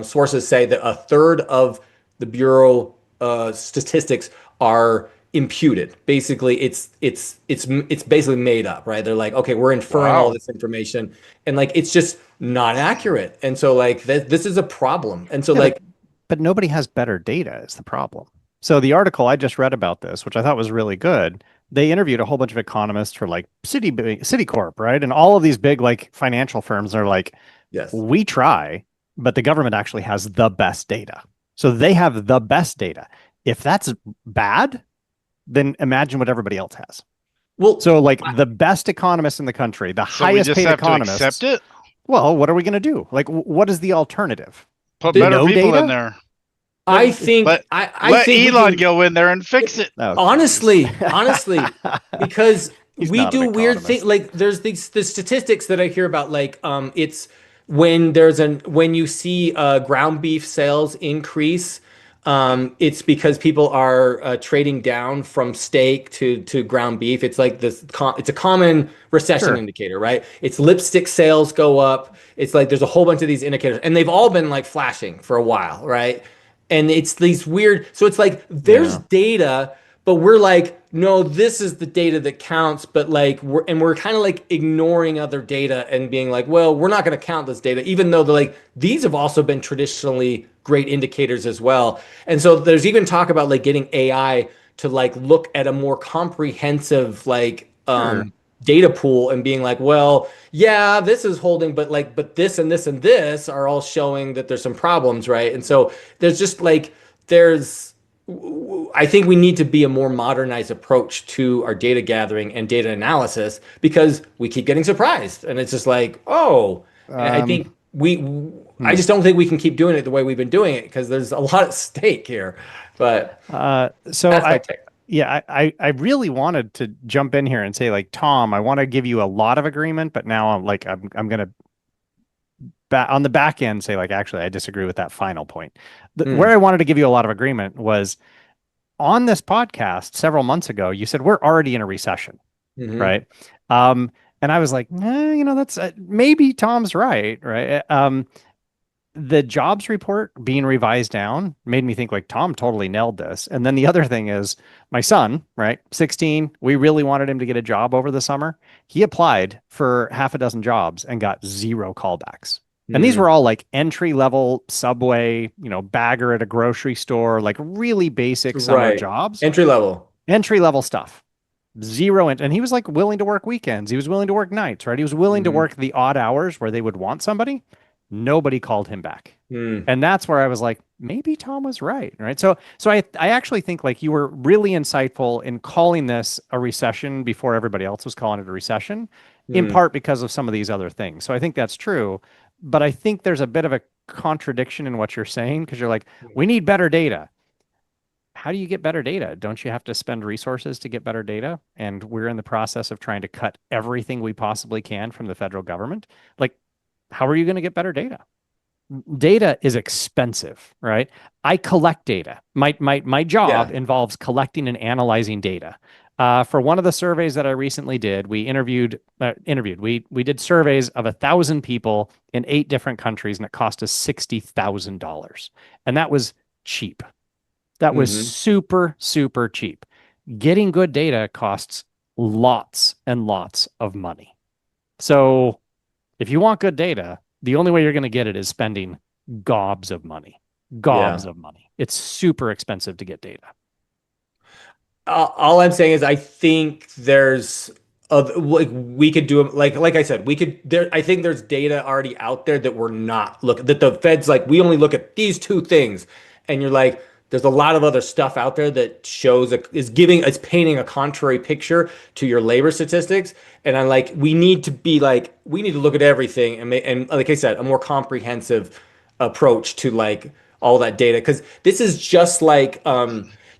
sources say that a third of the bureau statistics are imputed. Basically, it's basically made up, right? They're like, okay, we're inferring all Wow. this information, and like it's just not accurate. And so like this is a problem. And so Yeah, like but nobody has better data is the problem. So the article I just read about this, which I thought was really good, they interviewed a whole bunch of economists for like Citicorp, right? And all of these big like financial firms are like, yes. we try, but the government actually has the best data. So they have the best data. If that's bad, then imagine what everybody else has. Well, So like the best economists in the country, the So we highest just paid have to economists. accept it? Well, what are we going to do? Like, what is the alternative? Put The- better no people data? in there. I think Let, I let think we Elon can- go in there and fix it. Oh, honestly, because He's we not an do weird economist. things. Like there's the statistics that I hear about. Like it's when you see ground beef sales increase. It's because people are trading down from steak to ground beef. It's like this. It's a common recession Sure. indicator, right? It's lipstick sales go up. It's like there's a whole bunch of these indicators, and they've all been like flashing for a while, right? And it's these weird. So it's like there's Yeah. data, but we're like, no, this is the data that counts. But like we're kind of like ignoring other data and being like, well, we're not going to count this data, even though these have also been traditionally great indicators as well. And so there's even talk about like getting AI to like look at a more comprehensive Sure. data pool and being like, well, yeah, this is holding, but this and this and this are all showing that there's some problems, right? And so there's just like there's I think we need to be a more modernized approach to our data gathering and data analysis because we keep getting surprised. And it's just like, oh, I think I just don't think we can keep doing it the way we've been doing it because there's a lot at stake here. But So that's my take. yeah, I really wanted to jump in here and say like, Tom, I want to give you a lot of agreement, but now I'm gonna on the back end say like, actually, I disagree with that final point. Where I wanted to give you a lot of agreement was on this podcast several months ago. You said we're already in a recession, Mhm. right? And I was like, that's maybe Tom's right, right? The jobs report being revised down made me think like Tom totally nailed this. And then the other thing is my son, right? 16, we really wanted him to get a job over the summer. He applied for half a dozen jobs and got 0 callbacks. And these were all like entry level Subway, bagger at a grocery store, like really basic summer Right. jobs, Entry level stuff. 0. And he was like willing to work weekends. He was willing to work nights, right? He was willing to work the odd hours where they would want somebody. Nobody called him back. And that's where I was like, maybe Tom was right. Right. So I actually think like you were really insightful in calling this a recession before everybody else was calling it a recession, in part because of some of these other things. So I think that's true. But I think there's a bit of a contradiction in what you're saying because you're like, we need better data. How do you get better data? Don't you have to spend resources to get better data? And we're in the process of trying to cut everything we possibly can from the federal government. Like, how are you going to get better data? Data is expensive, right? I collect data. My job involves collecting and analyzing data. For one of the surveys that I recently did, we we did surveys of 1,000 people in 8 different countries, and it cost us $60,000. And that was cheap. That was super, super cheap. Getting good data costs lots and lots of money. So if you want good data, the only way you're going to get it is spending gobs of money. It's super expensive to get data. all I'm saying is I think there's like we could do like I said we could there I think there's data already out there that we're not that the Fed's like we only look at these 2 things and you're like there's a lot of other stuff out there that shows is painting a contrary picture to your labor statistics and I'm like we need to look at everything and like I said a more comprehensive approach to like all that data because this is just like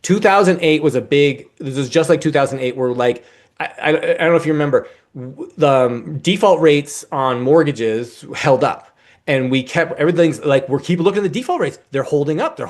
2008 was this is just like 2008 where like I don't know if you remember the default rates on mortgages held up and we kept everything's like we're keep looking at the default rates they're holding up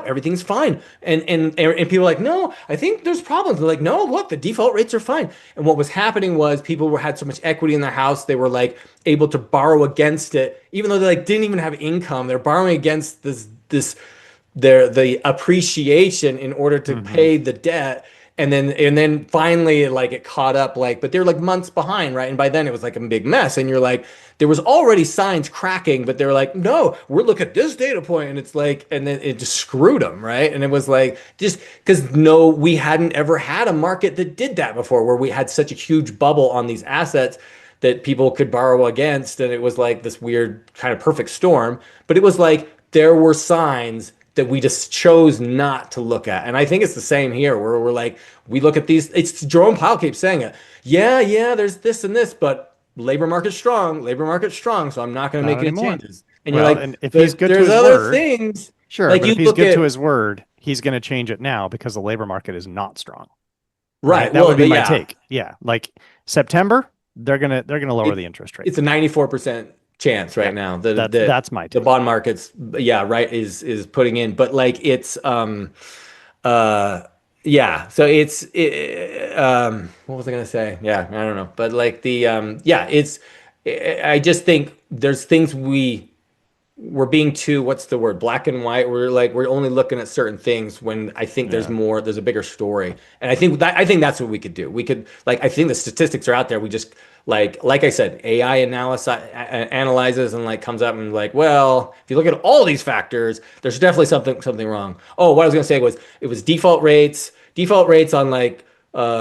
everything's fine and people are like no I think there's problems they're like no look the default rates are fine and what was happening was people had so much equity in their house they were like able to borrow against it even though they like didn't even have income they're borrowing against the appreciation in order to pay the debt And then finally, like it caught up, like, but they're like months behind, right? And by then it was like a big mess. And you're like, there was already signs cracking, but they were like, no, we're looking at this data point, and it's like, and then it just screwed them, right? And it was like, just because no, we hadn't ever had a market that did that before, where we had such a huge bubble on these assets that people could borrow against, and it was like this weird kind of perfect storm. But it was like there were signs that we just chose not to look at. And I think it's the same here, where we're like, we look at these, it's Jerome Powell keeps saying it. Yeah, there's this and this, but labor market's strong, so I'm not going to make any changes. And well, you're like, and if he's good to his other word, things. sure, like but if he's good to his word, he's going to change it now because the labor market is not strong. Right. That would be my take. Yeah. Like September, they're gonna lower the interest rate. It's a 94% chance right now. That's my take. The bond market's right is putting in, but like it's so what was I gonna say? Yeah, I don't know, but like it's I just think there's things we're being too, what's the word, black and white. We're only looking at certain things when I think there's a bigger story. And I think that's what we could do. We could, like, I think the statistics are out there. We just like I said, AI analyzes and like comes up and like, well, if you look at all these factors, there's definitely something wrong. Oh, what I was gonna say was it was default rates on like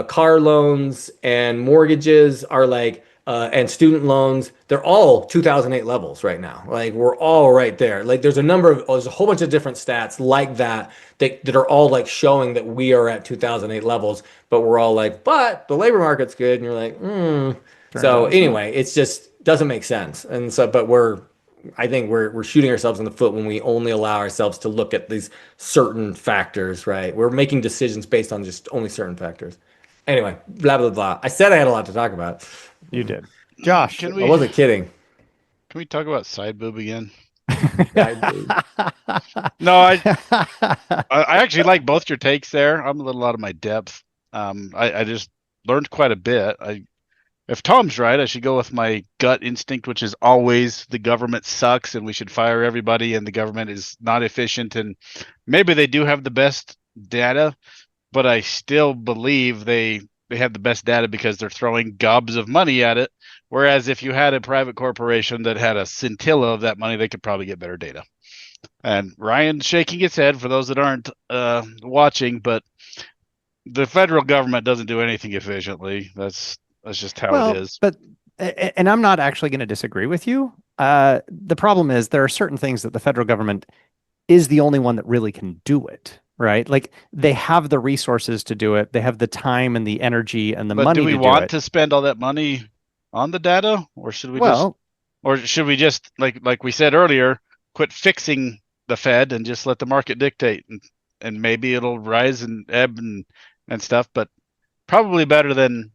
car loans and mortgages are like and student loans, they're all 2008 levels right now. Like we're all right there. Like there's a whole bunch of different stats like that are all like showing that we are at 2008 levels, but we're all like, but the labor market's good. And you're like, So anyway, it's just doesn't make sense. And so, but I think we're shooting ourselves in the foot when we only allow ourselves to look at these certain factors, right? We're making decisions based on just only certain factors. Anyway, blah, blah, blah. I said I had a lot to talk about. You did. Josh, I wasn't kidding. Can we talk about Sideboob again? No, I actually like both your takes there. I'm a little out of my depth. I just learned quite a bit. If Tom's right, I should go with my gut instinct, which is always the government sucks and we should fire everybody and the government is not efficient. And maybe they do have the best data, but I still believe they have the best data because they're throwing gobs of money at it. Whereas if you had a private corporation that had a scintilla of that money, they could probably get better data. And Ryan's shaking his head for those that aren't watching, but the federal government doesn't do anything efficiently. That's just how it is. But and I'm not actually going to disagree with you. The problem is there are certain things that the federal government is the only one that really can do it. Right? Like they have the resources to do it. They have the time and the energy and the money to do it. Do we want to spend all that money on the data, or should we just like we said earlier, quit fixing the Fed and just let the market dictate, and maybe it'll rise and ebb and stuff, but probably better than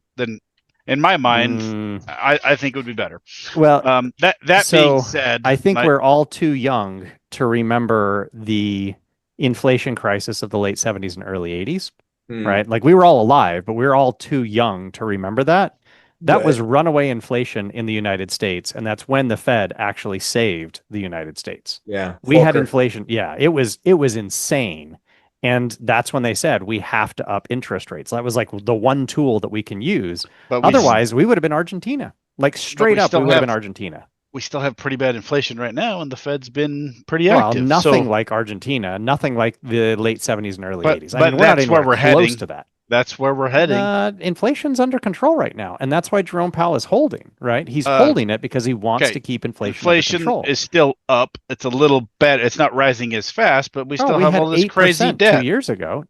in my mind. I think it would be better. Well, that being said, I think we're all too young to remember the inflation crisis of the late 70s and early 80s, right? Like we were all alive, but we were all too young to remember that. That was runaway inflation in the United States, and that's when the Fed actually saved the United States. Yeah. We had inflation. Yeah, it was insane. And that's when they said we have to up interest rates. That was like the one tool that we can use. But otherwise, we would have been Argentina. Like straight up, we would have been Argentina. We still have pretty bad inflation right now, and the Fed's been pretty active. Well, nothing like Argentina, nothing like the late 70s and early 80s. I mean, we're not even close to that. That's where we're heading. Inflation's under control right now, and that's why Jerome Powell is holding, right? He's holding it because he wants to keep inflation under control. Inflation is still up. It's a little better. It's not rising as fast, but we still have all this crazy debt. 2 years ago,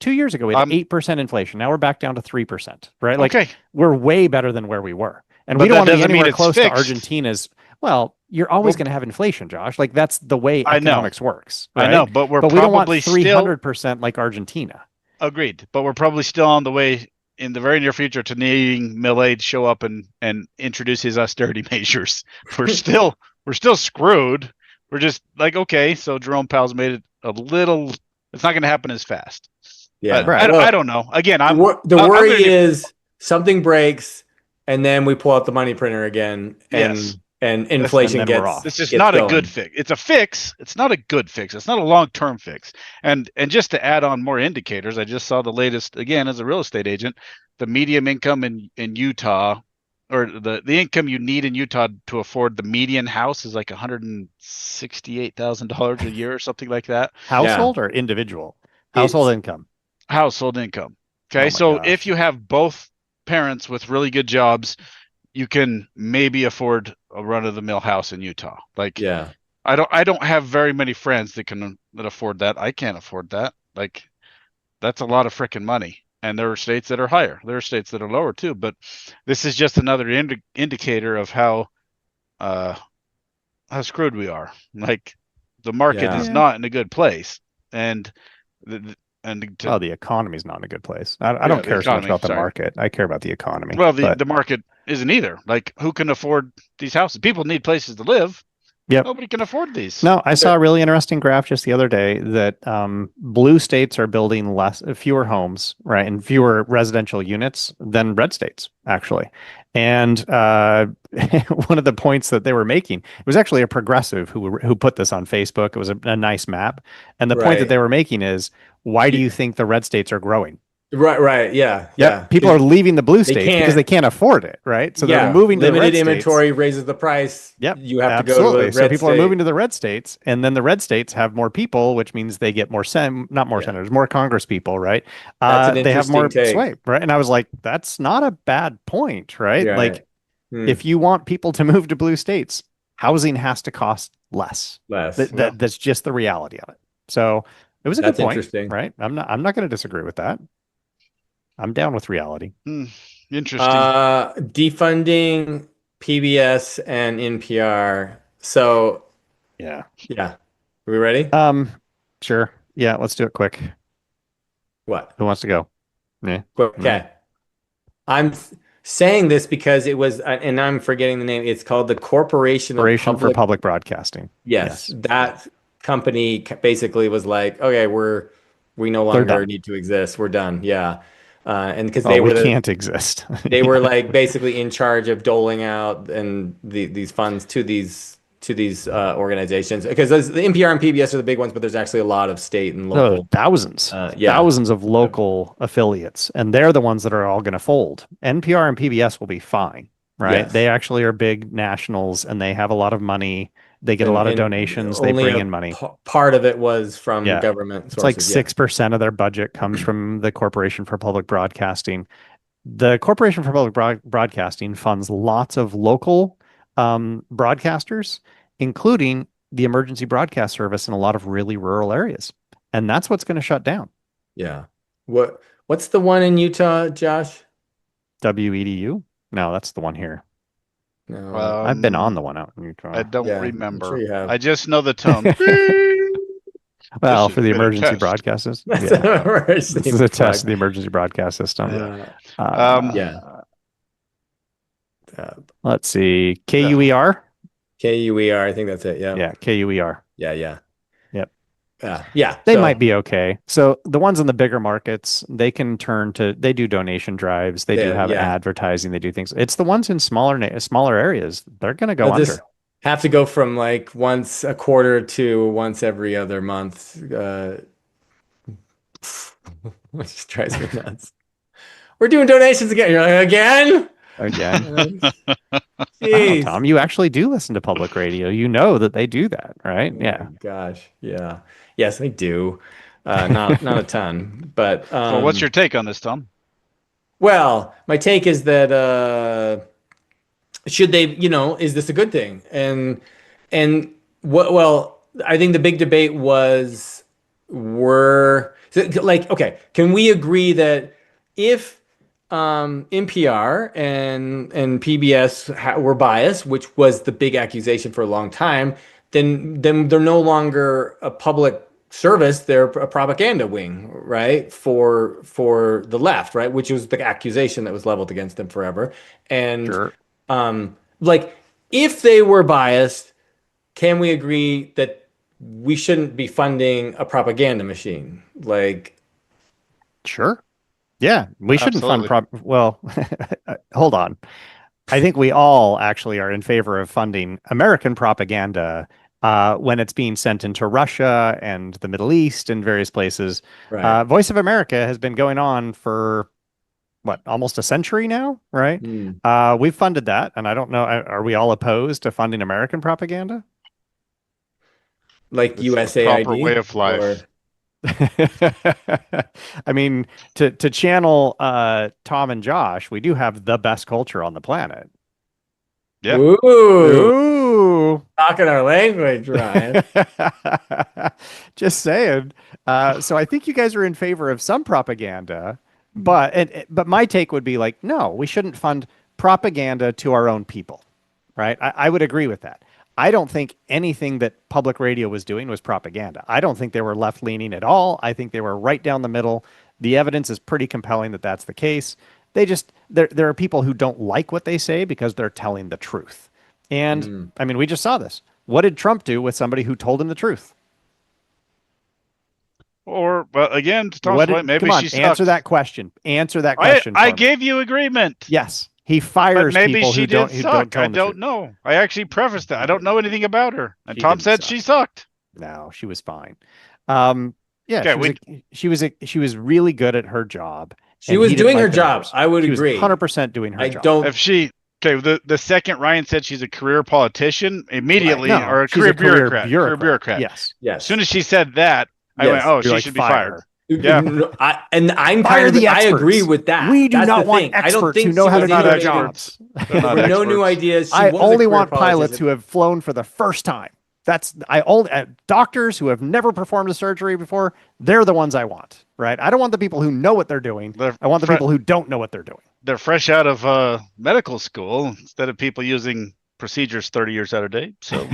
we had 8% inflation. Now we're back down to 3%, right? Like we're way better than where we were. And we don't want to be anywhere close to Argentina's. Well, you're always going to have inflation, Josh. Like that's the way economics works. Right? I know, but we don't want 300% like Argentina. Agreed, but we're probably still on the way in the very near future to needing Milei to show up and introduce his austerity measures. We're still screwed. We're just like, okay, so Jerome Powell's made it a little. It's not going to happen as fast. Yeah, right. I don't know. Again, the worry is something breaks, and then we pull out the money printer again, and and inflation And then we're off. This is gets not a going. good fix. It's a fix. It's not a good fix. It's not a long-term fix. And just to add on more indicators, I just saw the latest again as a real estate agent. The median income in Utah, or the income you need in Utah to afford the median house is like $168,000 a year or something like that. Household or individual? Household income. Household income. Okay, Oh my so gosh. if you have both parents with really good jobs, you can maybe afford a run-of-the-mill house in Utah. Like, Yeah. I don't have very many friends that afford that. I can't afford that. Like, that's a lot of freaking money. And there are states that are higher. There are states that are lower too. But this is just another indicator of how screwed we are. Like, the market is not in a good place, and the economy's not in a good place. I don't care so much about the market. I care about the economy. Well, the market isn't either. Like, who can afford these houses? People need places to live. Yep. Nobody can afford these. No, I saw a really interesting graph just the other day that blue states are building fewer homes, right, and fewer residential units than red states, actually. And one of the points that they were making, it was actually a progressive who put this on Facebook. It was a nice map. And the point that they were making is, why do you think the red states are growing? Right. Yeah. People are leaving the blue states because they can't afford it, right? So they're moving to the red states. Limited inventory raises the price. Yep. You have absolutely. to go to the red So people state. are moving to the red states, and then the red states have more people, which means they get more senators, more Congress people, right? That's an they have more take. sway, right? And I was like, that's not a bad point, right? Yeah, like, if you want people to move to blue states, housing has to cost less. That's just the reality of it. So it was a good point, right? I'm not going to disagree with that. I'm down with reality. Interesting. Defunding PBS and NPR. So yeah. Are we ready? Sure. Yeah, let's do it quick. What? Who wants to go? Yeah. Okay. I'm saying this because it was, and I'm forgetting the name. It's called the Corporation for Public Broadcasting. Yes, that company basically was like, okay, we no longer need to exist. We're done. Yeah. And because we can't exist. They were like basically in charge of doling out these funds to these organizations, because the NPR and PBS are the big ones, but there's actually a lot of state and local thousands of local affiliates, and they're the ones that are all going to fold. NPR and PBS will be fine, right? Yes. They actually are big nationals, and they have a lot of money. They get a lot of donations. They bring in money. Part of it was from government sources. It's like 6% of their budget comes from the Corporation for Public Broadcasting. The Corporation for Public Broadcasting funds lots of local broadcasters, including the emergency broadcast service in a lot of really rural areas. And that's what's going to shut down. Yeah. What's the one in Utah, Josh? WEDU? No, that's the one here. No. I've been on the one out in Utah. I don't remember. I'm sure you have. I just know the tone. Well, for the emergency broadcast system. This is a test of the emergency broadcast system. Let's see. KUER? KUER, I think that's it. Yeah. Yeah, KUER. Yeah. Yep. They might be okay. So the ones in the bigger markets, they can they do donation drives. They do have advertising. They do things. It's the ones in smaller areas. They're going to go under. Have to go from like once a quarter to once every other month. Which drives me nuts. We're doing donations again. You're like, again? Wow, Tom, you actually do listen to public radio. You know that they do that, right? Oh gosh. Yeah. Yes, I do. Not a ton, but well, what's your take on this, Tom? Well, my take is that should they, is this a good thing? And I think the big debate was okay, can we agree that if NPR and PBS were biased, which was the big accusation for a long time, then they're no longer a public service, they're a propaganda wing, right? For the left, right? Which was the accusation that was leveled against them forever. And sure. If they were biased, can we agree that we shouldn't be funding a propaganda machine? Sure. Yeah, we shouldn't fund hold on. I think we all actually are in favor of funding American propaganda when it's being sent into Russia and the Middle East and various places. Right. Voice of America has been going on for what, almost a century now, right? We've funded that, and I don't know, are we all opposed to funding American propaganda? Like It's the proper way USAID of life. or I mean, to channel Tom and Josh, we do have the best culture on the planet. Yeah. Ooh. Talking our language, Ryan. Just saying. So I think you guys are in favor of some propaganda, but my take would be like, no, we shouldn't fund propaganda to our own people, right? I would agree with that. I don't think anything that public radio was doing was propaganda. I don't think they were left leaning at all. I think they were right down the middle. The evidence is pretty compelling that that's the case. There are people who don't like what they say because they're telling the truth. And I mean, we just saw this. What did Trump do with somebody who told him the truth? Or, well, again, to Tom's point, maybe come on, she sucked. answer that question. Answer that question. I gave you agreement. Yes. He fires But maybe people she who did don't suck. tell I him the don't truth. know. I actually prefaced that. I don't know anything about her. And She Tom didn't said suck. she sucked. No, she was fine. Yeah, Okay, she was really good at her job. She and was he didn't doing like her the job. numbers. I would She agree. was 100% doing her I job. don't. If she, okay, the second Ryan said she's a career politician, immediately, No, or a she's career bureaucrat. Career bureaucrat. Yes. Yes. As soon as she said that, I Yes. went, oh, You're she like, should be fire fired. her. Yeah. And I'm Fire kind of the I experts. agree with that. We do That's not the want thing. I don't experts think who know she how was to do their motivated. jobs. They're not There were no new experts. ideas. She I was a only career want pilots politician. who have flown for the first time. I only doctors who have never performed a surgery before. They're the ones I want, right? I don't want the people who know what they're doing. I want the people who don't know what they're doing. They're fresh out of medical school instead of people using procedures 30 years out of date. So,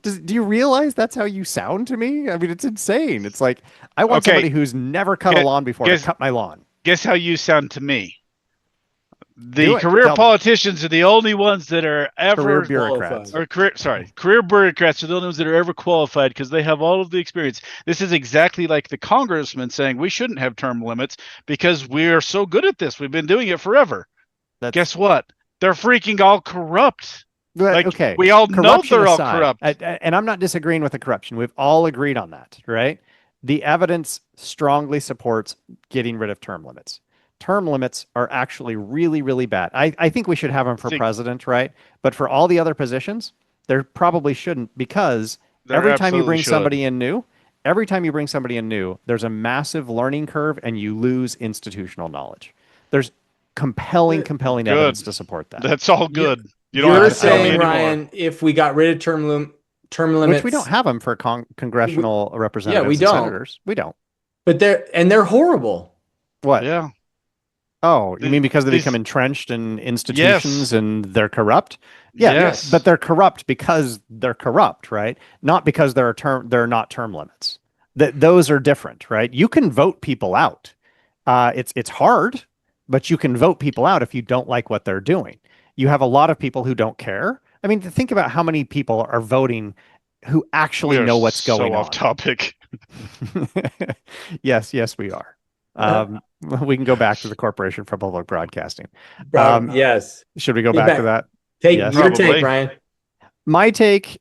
Do you realize that's how you sound to me? I mean, it's insane. It's like I want somebody who's never cut a lawn before to cut my lawn. Guess how you sound to me. Do The it. career Tell me. politicians are the only ones that are ever Career bureaucrats. or career bureaucrats are the only ones that are ever qualified because they have all of the experience. This is exactly like the congressman saying we shouldn't have term limits because we are so good at this. We've been doing it forever. Guess what? They're freaking all corrupt. Like, okay. We all know Corruption they're all aside, corrupt. and I'm not disagreeing with the corruption. We've all agreed on that, right? The evidence strongly supports getting rid of term limits. Term limits are actually really, really bad. I think we should have them for president, right? But for all the other positions, there probably shouldn't because every time you bring somebody in new, there's a massive learning curve and you lose institutional knowledge. There's compelling evidence to support that. That's all good. You're saying, Ryan, if we got rid of term limits, which we don't have them for congressional representatives we don't. and senators. We don't. But they're horrible. What? Yeah. Oh, you mean because they become entrenched in institutions and they're corrupt? Yeah, yes. But they're corrupt because they're corrupt, right? Not because they're not term limits. Those are different, right? You can vote people out. It's hard, but you can vote people out if you don't like what they're doing. You have a lot of people who don't care. I mean, think about how many people are voting who actually know what's going on. Off topic. Yes, we are. We can go back to the Corporation for Public Broadcasting. Yes. Should we go back to that? Your take, Ryan. My take,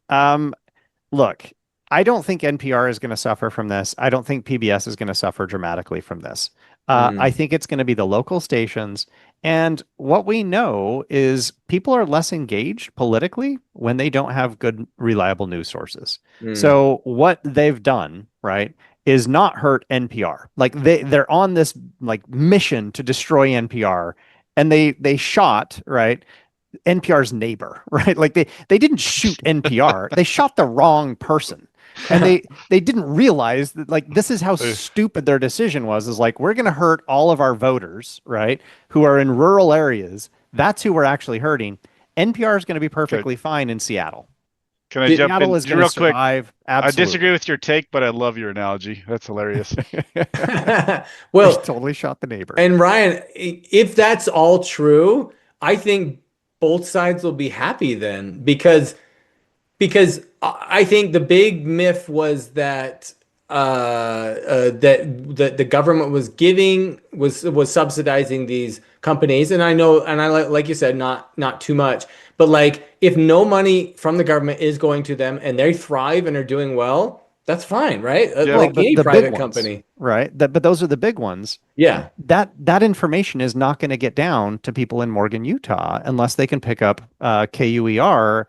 look, I don't think NPR is going to suffer from this. I don't think PBS is going to suffer dramatically from this. I think it's going to be the local stations. And what we know is people are less engaged politically when they don't have good, reliable news sources. So what they've done, right, is not hurt NPR. Like they're on this like mission to destroy NPR, and they shot, right, NPR's neighbor, right? Like they didn't shoot NPR. They shot the wrong person. And they didn't realize that, like, this is how stupid their decision was, is like, we're going to hurt all of our voters, right, who are in rural areas. That's who we're actually hurting. NPR is going to be perfectly fine in Seattle. Can I jump in is going to survive. Absolutely. I disagree with your take, but I love your analogy. That's hilarious. Well, they totally shot the neighbor. And Ryan, if that's all true, I think both sides will be happy then, because I think the big myth was that that the government was subsidizing these companies, and I know, and I like you said, not too much, but like if no money from the government is going to them and they thrive and are doing well, that's fine, right? Yeah. Like any the private big ones, company. right? But those are the big ones. Yeah. That information is not going to get down to people in Morgan, Utah, unless they can pick up KUER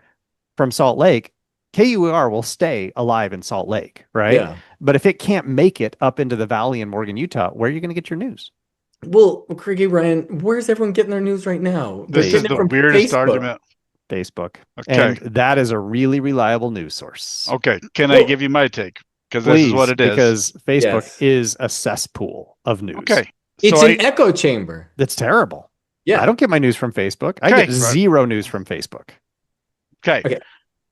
from Salt Lake. KUER will stay alive in Salt Lake, right? Yeah. But if it can't make it up into the valley in Morgan, Utah, where are you going to get your news? Well, Craigie, Ryan, where's everyone getting their news right now? They're This is getting it the from weirdest Facebook. argument. Facebook. Okay. And that is a really reliable news source. Okay. Can I give you my take? Because this is what it is. Because Facebook Yes. is a cesspool of news. Okay. It's So an echo chamber. That's terrible. Yeah. I don't get my news from Facebook. I Okay. get zero news from Facebook. Okay.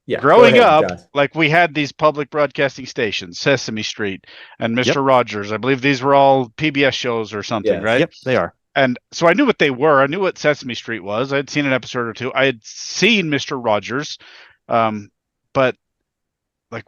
Yeah. Growing Go ahead, up, Josh. like we had these public broadcasting stations, Sesame Street and Mr. Yep. Rogers. I believe these were all PBS shows or something, Yes. right? Yep, they are. And so I knew what they were. I knew what Sesame Street was. I'd seen an episode or two. I had seen Mr. Rogers, but like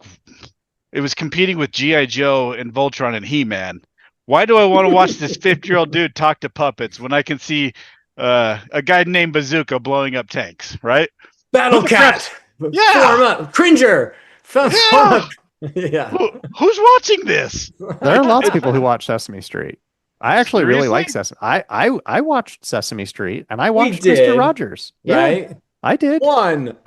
it was competing with G.I. Joe and Voltron and He-Man. Why do I want to watch this 50-year-old dude talk to puppets when I can see a guy named Bazooka blowing up tanks, right? Battle Who the Cat. Yeah. Form up. Cringer. Form up. Yeah. Who's watching this? There are lots of people who watch Sesame Street. I actually really like Seriously? Sesame. I watched Sesame Street and I watched did, Mr. Rogers. Yeah, Right? I did. One.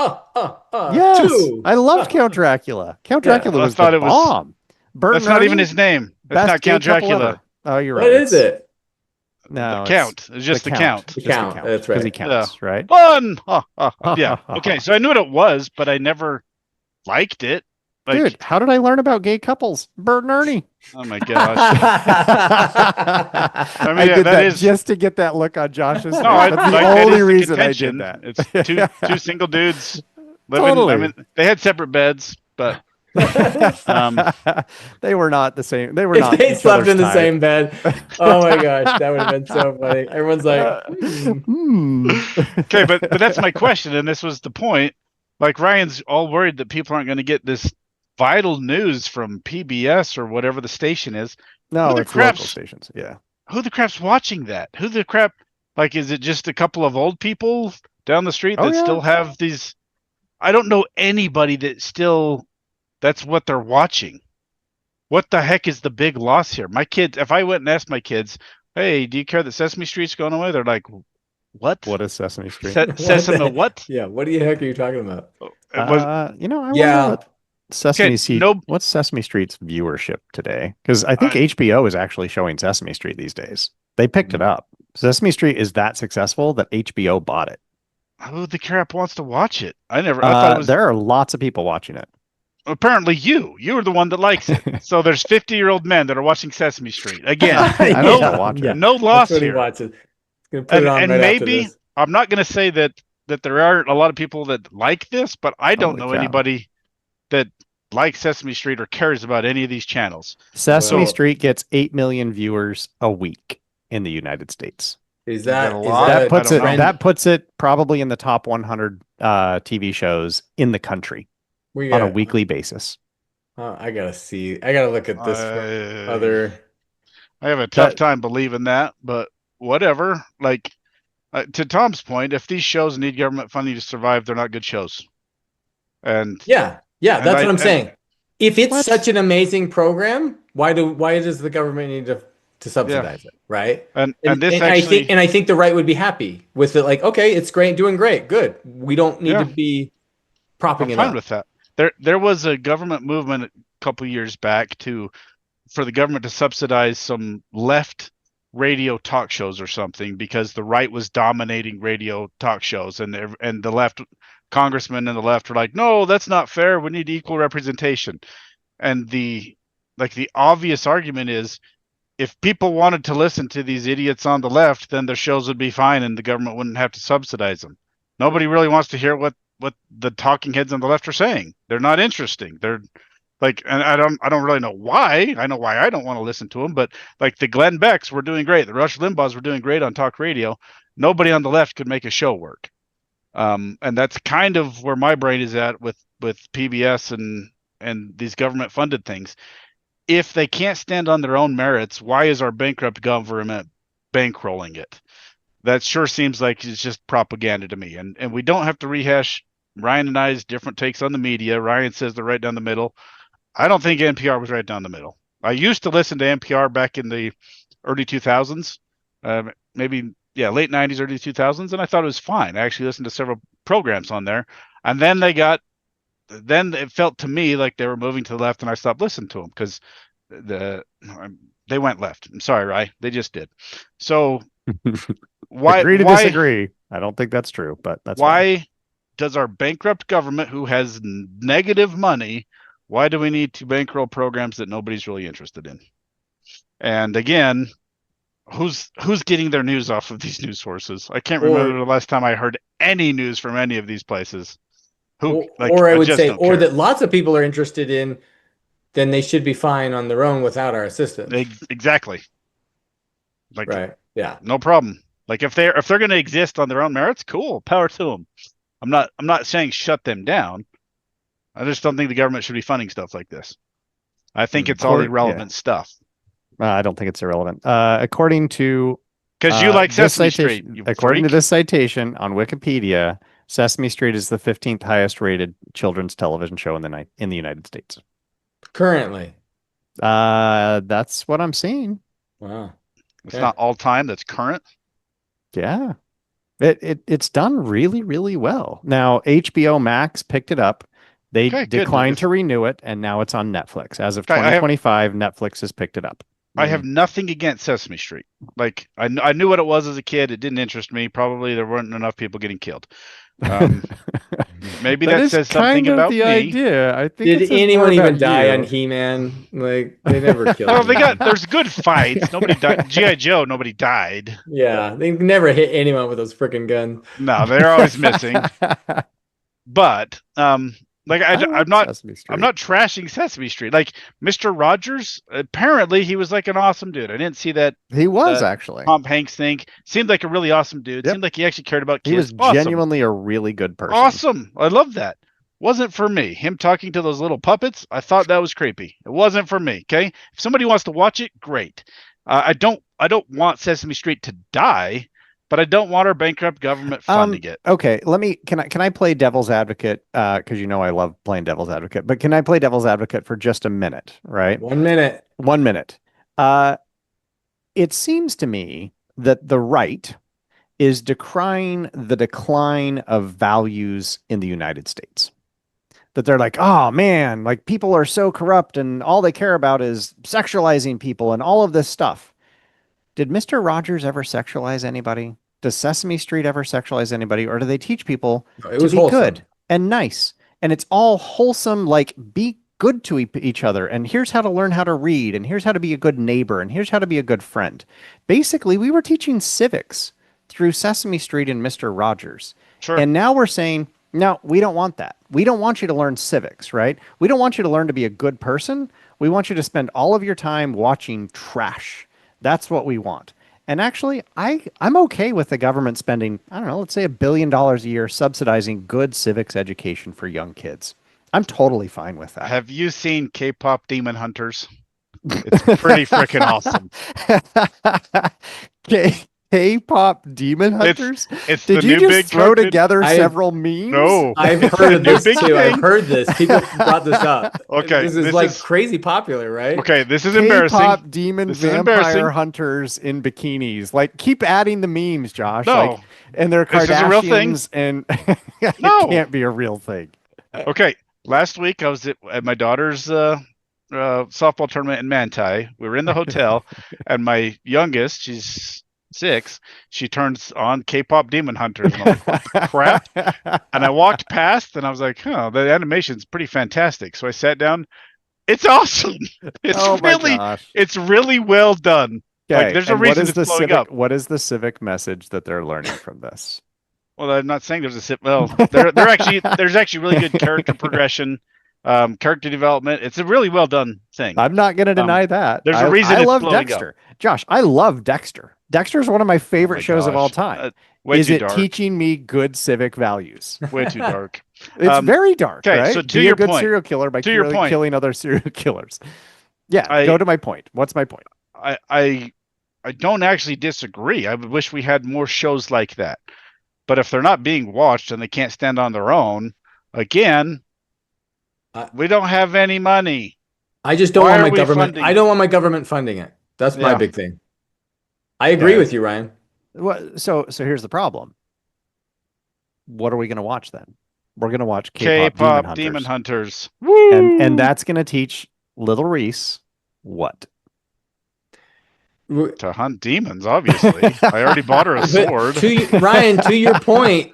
Yes, Two. I loved Count Dracula. Count Dracula I was thought the it was- bomb. Bert That's and not even Ernie, his name. That's best not Count gay couple Dracula. ever. Oh, you're right. What is it? No, The Count. It's just the Count. The Just Count, that's right. Because he counts, right? Fun. Yeah. Okay. So I knew what it was, but I never liked it. Like, Dude, how did I learn about gay couples? Bert and Ernie. oh my gosh. I mean, did that that is- just to get that look on Josh's face. No, I, That's the like, that only is the reason I contention. did that. It's two single dudes living. Totally. I mean, they had separate beds, but They were not the same. They were If not. they each slept other's in the type. same bed. Oh my gosh, that would have been so funny. Everyone's like, okay, but that's my question, and this was the point. Like Ryan's all worried that people aren't going to get this vital news from PBS or whatever the station is. No, Who the it's local crap's- stations. Yeah. Who the crap's watching that? Who the crap? Like, is it just a couple of old people down the street Oh, that yeah. still have these? I don't know anybody that still. That's what they're watching. What the heck is the big loss here? My kids, if I went and asked my kids, "Hey, do you care that Sesame Street's going away?" They're like, "What? What is Sesame Street? Sesame what?" yeah, what the heck are you talking about? It was- I Yeah. wonder what Sesame Okay, Street. no- What's Sesame Street's viewership today? Because I think HBO is actually showing Sesame Street these days. They picked it up. Sesame Street is that successful that HBO bought it. who the crap wants to watch it? I thought it was. There are lots of people watching it. Apparently, you're the one that likes it. So there's 50-year-old men that are watching Sesame Street again. I don't Yeah, watch yeah. it. No loss That's what he here. watches. He's gonna put it on And right after maybe this. I'm not going to say that there aren't a lot of people that like this, but I don't Holy know cow. anybody that likes Sesame Street or cares about any of these channels. Sesame Well- Street gets 8 million viewers a week in the United States. Is that a is lot? that That puts don't it. know. That puts it probably in the top 100 TV shows in the country we on a got, weekly basis. I gotta see. I gotta look at this from other. I have a tough That- time believing that, but whatever. Like to Tom's point, if these shows need government funding to survive, they're not good shows. And Yeah, And that's I- what I'm and- saying. If it's What? such an amazing program, why does the government need to subsidize it, right? and this I actually, think I think the right would be happy with it. Like, okay, it's great, doing great, good. We don't need Yeah. to be propping I'm it fine up. with that. There was a government movement a couple years back for the government to subsidize some left radio talk shows or something because the right was dominating radio talk shows and the left congressmen and the left were like, no, that's not fair. We need equal representation. And the obvious argument is if people wanted to listen to these idiots on the left, then their shows would be fine and the government wouldn't have to subsidize them. Nobody really wants to hear what the talking heads on the left are saying. They're not interesting. They're like, and I don't really know why. I know why I don't want to listen to them, but like the Glenn Becks were doing great. The Rush Limbaughs were doing great on talk radio. Nobody on the left could make a show work. And that's kind of where my brain is at with PBS and these government funded things. if they can't stand on their own merits, why is our bankrupt government bankrolling it? That sure seems like it's just propaganda to me. And we don't have to rehash Ryan and I's different takes on the media. Ryan says they're right down the middle. I don't think NPR was right down the middle. I used to listen to NPR back in the early 2000s, maybe late 90s, early 2000s, and I thought it was fine. I actually listened to several programs on there, and then then it felt to me like they were moving to the left, and I stopped listening to them because they went left. I'm sorry, Ryan, they just did. So why agree to disagree? I don't think that's true, but that's why fine. Does our bankrupt government, who has negative money, why do we need to bankroll programs that nobody's really interested in? And again, who's getting their news off of these news sources? I can't remember the last time I heard any news from any of these places. That lots of people are interested in, then they should be fine on their own without our assistance. Exactly. Right. Yeah. No problem. Like if they're going to exist on their own merits, cool, power to them. I'm not saying shut them down. I just don't think the government should be funding stuff like this. I think it's all irrelevant stuff. I don't think it's irrelevant. According to because you like Sesame Street. According to this citation on Wikipedia, Sesame Street is the 15th highest rated children's television show in the United States. Currently. That's what I'm seeing. Wow. It's not all time, that's current. Yeah. It's done really, really well. Now HBO Max picked it up. They declined to renew it, and now it's on Netflix. As of 2025, Netflix has picked it up. I have nothing against Sesame Street. Like I knew what it was as a kid. It didn't interest me. Probably there weren't enough people getting killed. Maybe that says something about the idea. I think. Did anyone even die on He-Man? Like they never killed. Oh, there's good fights. Nobody died. G.I. Joe. Nobody died. Yeah, they never hit anyone with those freaking guns. No, they're always missing. But like I'm not trashing Sesame Street. Like Mr. Rogers, apparently he was like an awesome dude. I didn't see that. He was actually Tom Hanks thing. Seemed like a really awesome dude. Seemed like he actually cared about kids. He was genuinely a really good person. Awesome. I love that. Wasn't for me. Him talking to those little puppets, I thought that was creepy. It wasn't for me. Okay. If somebody wants to watch it, great. I don't want Sesame Street to die. But I don't want our bankrupt government funding it. Okay, can I play devil's advocate? Because I love playing devil's advocate. But can I play devil's advocate for just a minute? Right? 1 minute. 1 minute. It seems to me that the right is decrying the decline of values in the United States. That they're like, oh man, like people are so corrupt and all they care about is sexualizing people and all of this stuff. Did Mr. Rogers ever sexualize anybody? Does Sesame Street ever sexualize anybody? Or do they teach people to be wholesome. Good and nice? And it's all wholesome, like be good to each other. And here's how to learn how to read. And here's how to be a good neighbor. And here's how to be a good friend. Basically, we were teaching civics through Sesame Street and Mr. Rogers. Sure. And now we're saying, no, we don't want that. We don't want you to learn civics, right? We don't want you to learn to be a good person. We want you to spend all of your time watching trash. That's what we want. And actually, I'm okay with the government spending, I don't know, let's say $1 billion a year subsidizing good civics education for young kids. I'm totally fine with that. Have you seen K-pop Demon Hunters? It's pretty freaking awesome. K-pop Demon Hunters? Did you just throw together several memes? No. I've heard of this too. I've heard this. People brought this up. Okay. This is like crazy popular, right? Okay, this is embarrassing. K-pop demon vampire hunters in bikinis. Like, keep adding the memes, Josh. No. Like, and they're Kardashians. This is a real thing. And it can't be a real thing. Okay. Last week, I was at my daughter's softball tournament in Manti. We were in the hotel, and my youngest, she's 6, she turns on K-pop Demon Hunters. And I'm like, what the crap? And I walked past, and I was like, the animation's pretty fantastic. So I sat down. It's awesome. It's really well done. Okay. Like, there's a reason it's blowing up. What is the civic message that they're learning from this? Well, I'm not saying there's there's actually really good character progression, character development. It's a really well done thing. I'm not going to deny that. There's a reason I it's love blowing Dexter. up. Josh, I love Dexter. Dexter is one of my favorite shows of all time. Is it dark. teaching me good civic values? Way too dark. It's very dark. Okay, right? so Be a good serial killer by killing other serial killers. Yeah, go to my point. What's my point? I don't actually disagree. I wish we had more shows like that. But if they're not being watched and they can't stand on their own, again, we don't have any money. I just don't want my government. I don't want my government funding it. That's my big thing. I agree with you, Ryan. Well, so here's the problem. What are we going to watch then? We're going to watch K-pop Demon Hunters. Woo! And that's going to teach little Reese what? To hunt demons, obviously. I already bought her a sword. Ryan, to your point,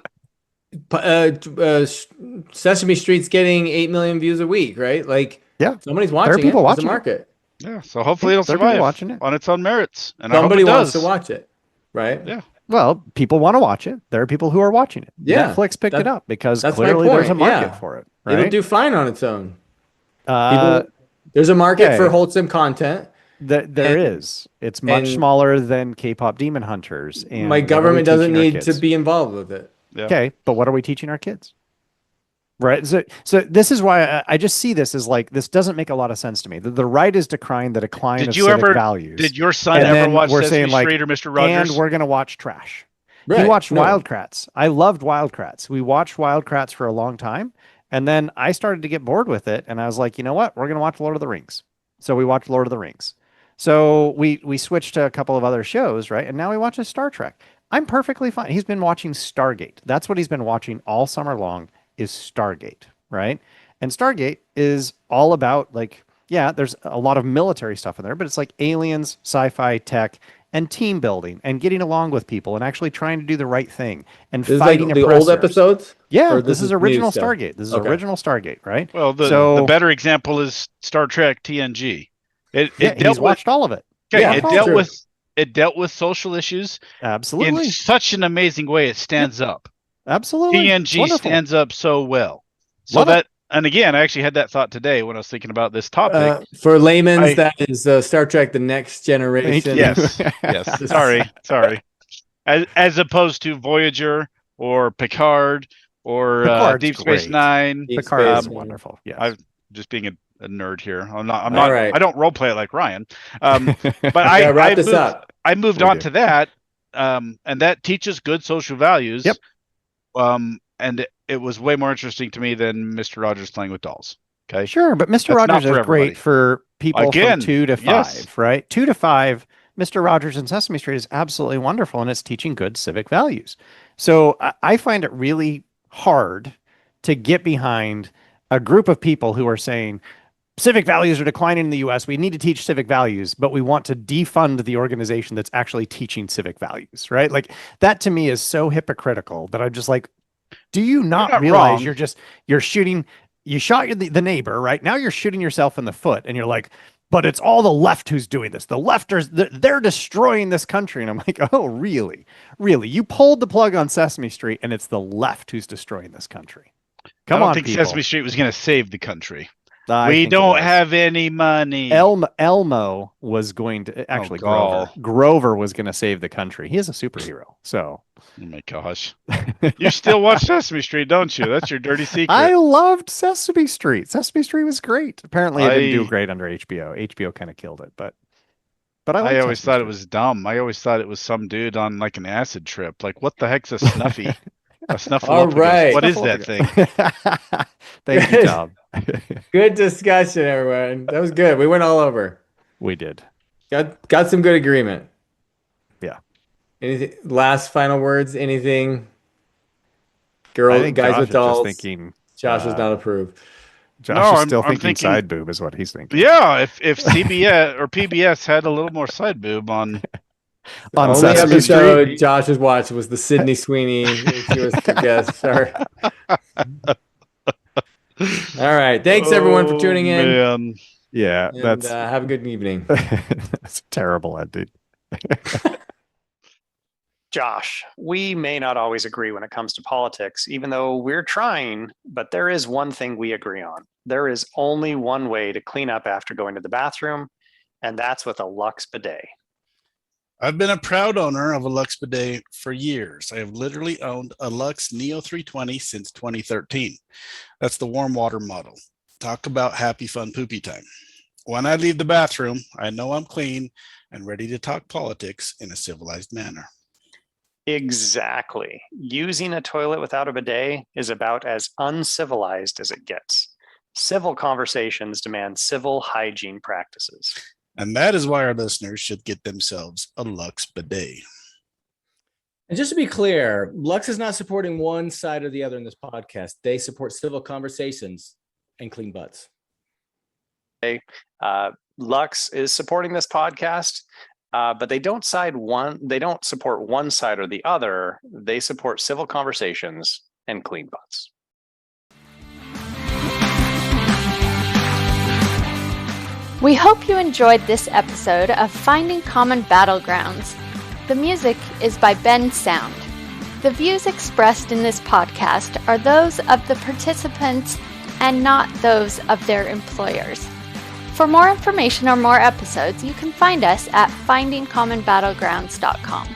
Sesame Street's getting 8 million views a week, right? Like, somebody's watching there are people watching the market. Yeah, so hopefully it'll survive watching it on its own merits. And somebody wants to watch it, right? Yeah. Well, people want to watch it. There are people who are watching it. Yeah, Netflix picked it up because clearly there's a market for it. Right? It'll do fine on its own. There's a market for wholesome content. There is. It's much smaller than K-pop Demon Hunters. And my government doesn't need to be involved with it. Yeah. Okay, but what are we teaching our kids? Right. So this is why I just see this as like, this doesn't make a lot of sense to me. The right is decrying the decline of civic values. Did your son ever watch Sesame Street or Mr. Rogers? And we're going to watch trash. Right. He watched Wild Kratts. I loved Wild Kratts. We watched Wild Kratts for a long time. And then I started to get bored with it. And I was like, you know what? We're going to watch Lord of the Rings. So we watched Lord of the Rings. So we switched to a couple of other shows, right? And now we watch Star Trek. I'm perfectly fine. He's been watching Stargate. That's what he's been watching all summer long is Stargate, right? And Stargate is all about like, there's a lot of military stuff in there, but it's like aliens, sci-fi, tech, and team building and getting along with people and actually trying to do the right thing and fighting the old episodes. Yeah, this is original Stargate. This is original Stargate, right? Well, the better example is Star Trek TNG. He's watched all of it. Okay, it dealt with social issues. Absolutely. In such an amazing way, it stands up. Absolutely. TNG stands up so well. So and again, I actually had that thought today when I was thinking about this topic. For layman's, that is Star Trek: The Next Generation. Yes. Sorry. As opposed to Voyager or Picard or Deep Space Nine. Picard's wonderful. Yes. I'm just being a nerd here. I'm not. Right. I don't role play it like Ryan. But I moved on to that, and that teaches good social values. Yep. And it was way more interesting to me than Mr. Rogers playing with dolls. Okay. Sure, but Mr. Rogers is great for people from 2 to 5, right? 2 to 5. Mr. Rogers and Sesame Street is absolutely wonderful, and it's teaching good civic values. So I find it really hard to get behind a group of people who are saying, civic values are declining in the U.S. We need to teach civic values, but we want to defund the organization that's actually teaching civic values, right? Like that to me is so hypocritical that I'm just like, do you not realize wrong. you're shooting, you shot the neighbor, right? Now you're shooting yourself in the foot and you're like, but it's all the left who's doing this. The lefters, they're destroying this country. And I'm like, oh, really? Really? You pulled the plug on Sesame Street and it's the left who's destroying this country. Come on, I don't think people. Sesame Street was going to save the country. We don't have any money. Elmo was going to actually Grover was going to save the country. He is a superhero. So, oh my gosh, you still watch Sesame Street, don't you? That's your dirty secret. I loved Sesame Street. Sesame Street was great. Apparently, it didn't do great under HBO. HBO kind of killed it, but I always thought it was dumb. I always thought it was some dude on like an acid trip. Like, what the heck's a Snuffy? A Snuffleupagus. All right. What is that thing? Thank you, Tom. Good discussion, everyone. That was good. We went all over. We did. Got some good agreement. Yeah. Anything? Last final words? Anything? Guys Josh with dolls. Josh does not approve. Josh is still thinking side boob is what he's thinking. Yeah, if CBS or PBS had a little more side boob on only Sesame episode Street. Josh was watching was the Sydney Sweeney. She was the guest. Sorry. All right. Thanks everyone for tuning in. Man. Yeah, and, have a good evening. That's a terrible ending. Josh, we may not always agree when it comes to politics, even though we're trying, but there is one thing we agree on. There is only one way to clean up after going to the bathroom, and that's with a Lux bidet. I've been a proud owner of a Lux bidet for years. I have literally owned a Lux Neo 320 since 2013. That's the warm water model. Talk about happy, fun, poopy time. When I leave the bathroom, I know I'm clean and ready to talk politics in a civilized manner. Exactly. Using a toilet without a bidet is about as uncivilized as it gets. Civil conversations demand civil hygiene practices. And that is why our listeners should get themselves a Lux bidet. And just to be clear, Lux is not supporting one side or the other in this podcast. They support civil conversations and clean butts. Lux is supporting this podcast, but they don't support one side or the other. They support civil conversations and clean butts. We hope you enjoyed this episode of Finding Common Battlegrounds. The music is by Ben Sound. The views expressed in this podcast are those of the participants and not those of their employers. For more information or more episodes, you can find us at findingcommonbattlegrounds.com.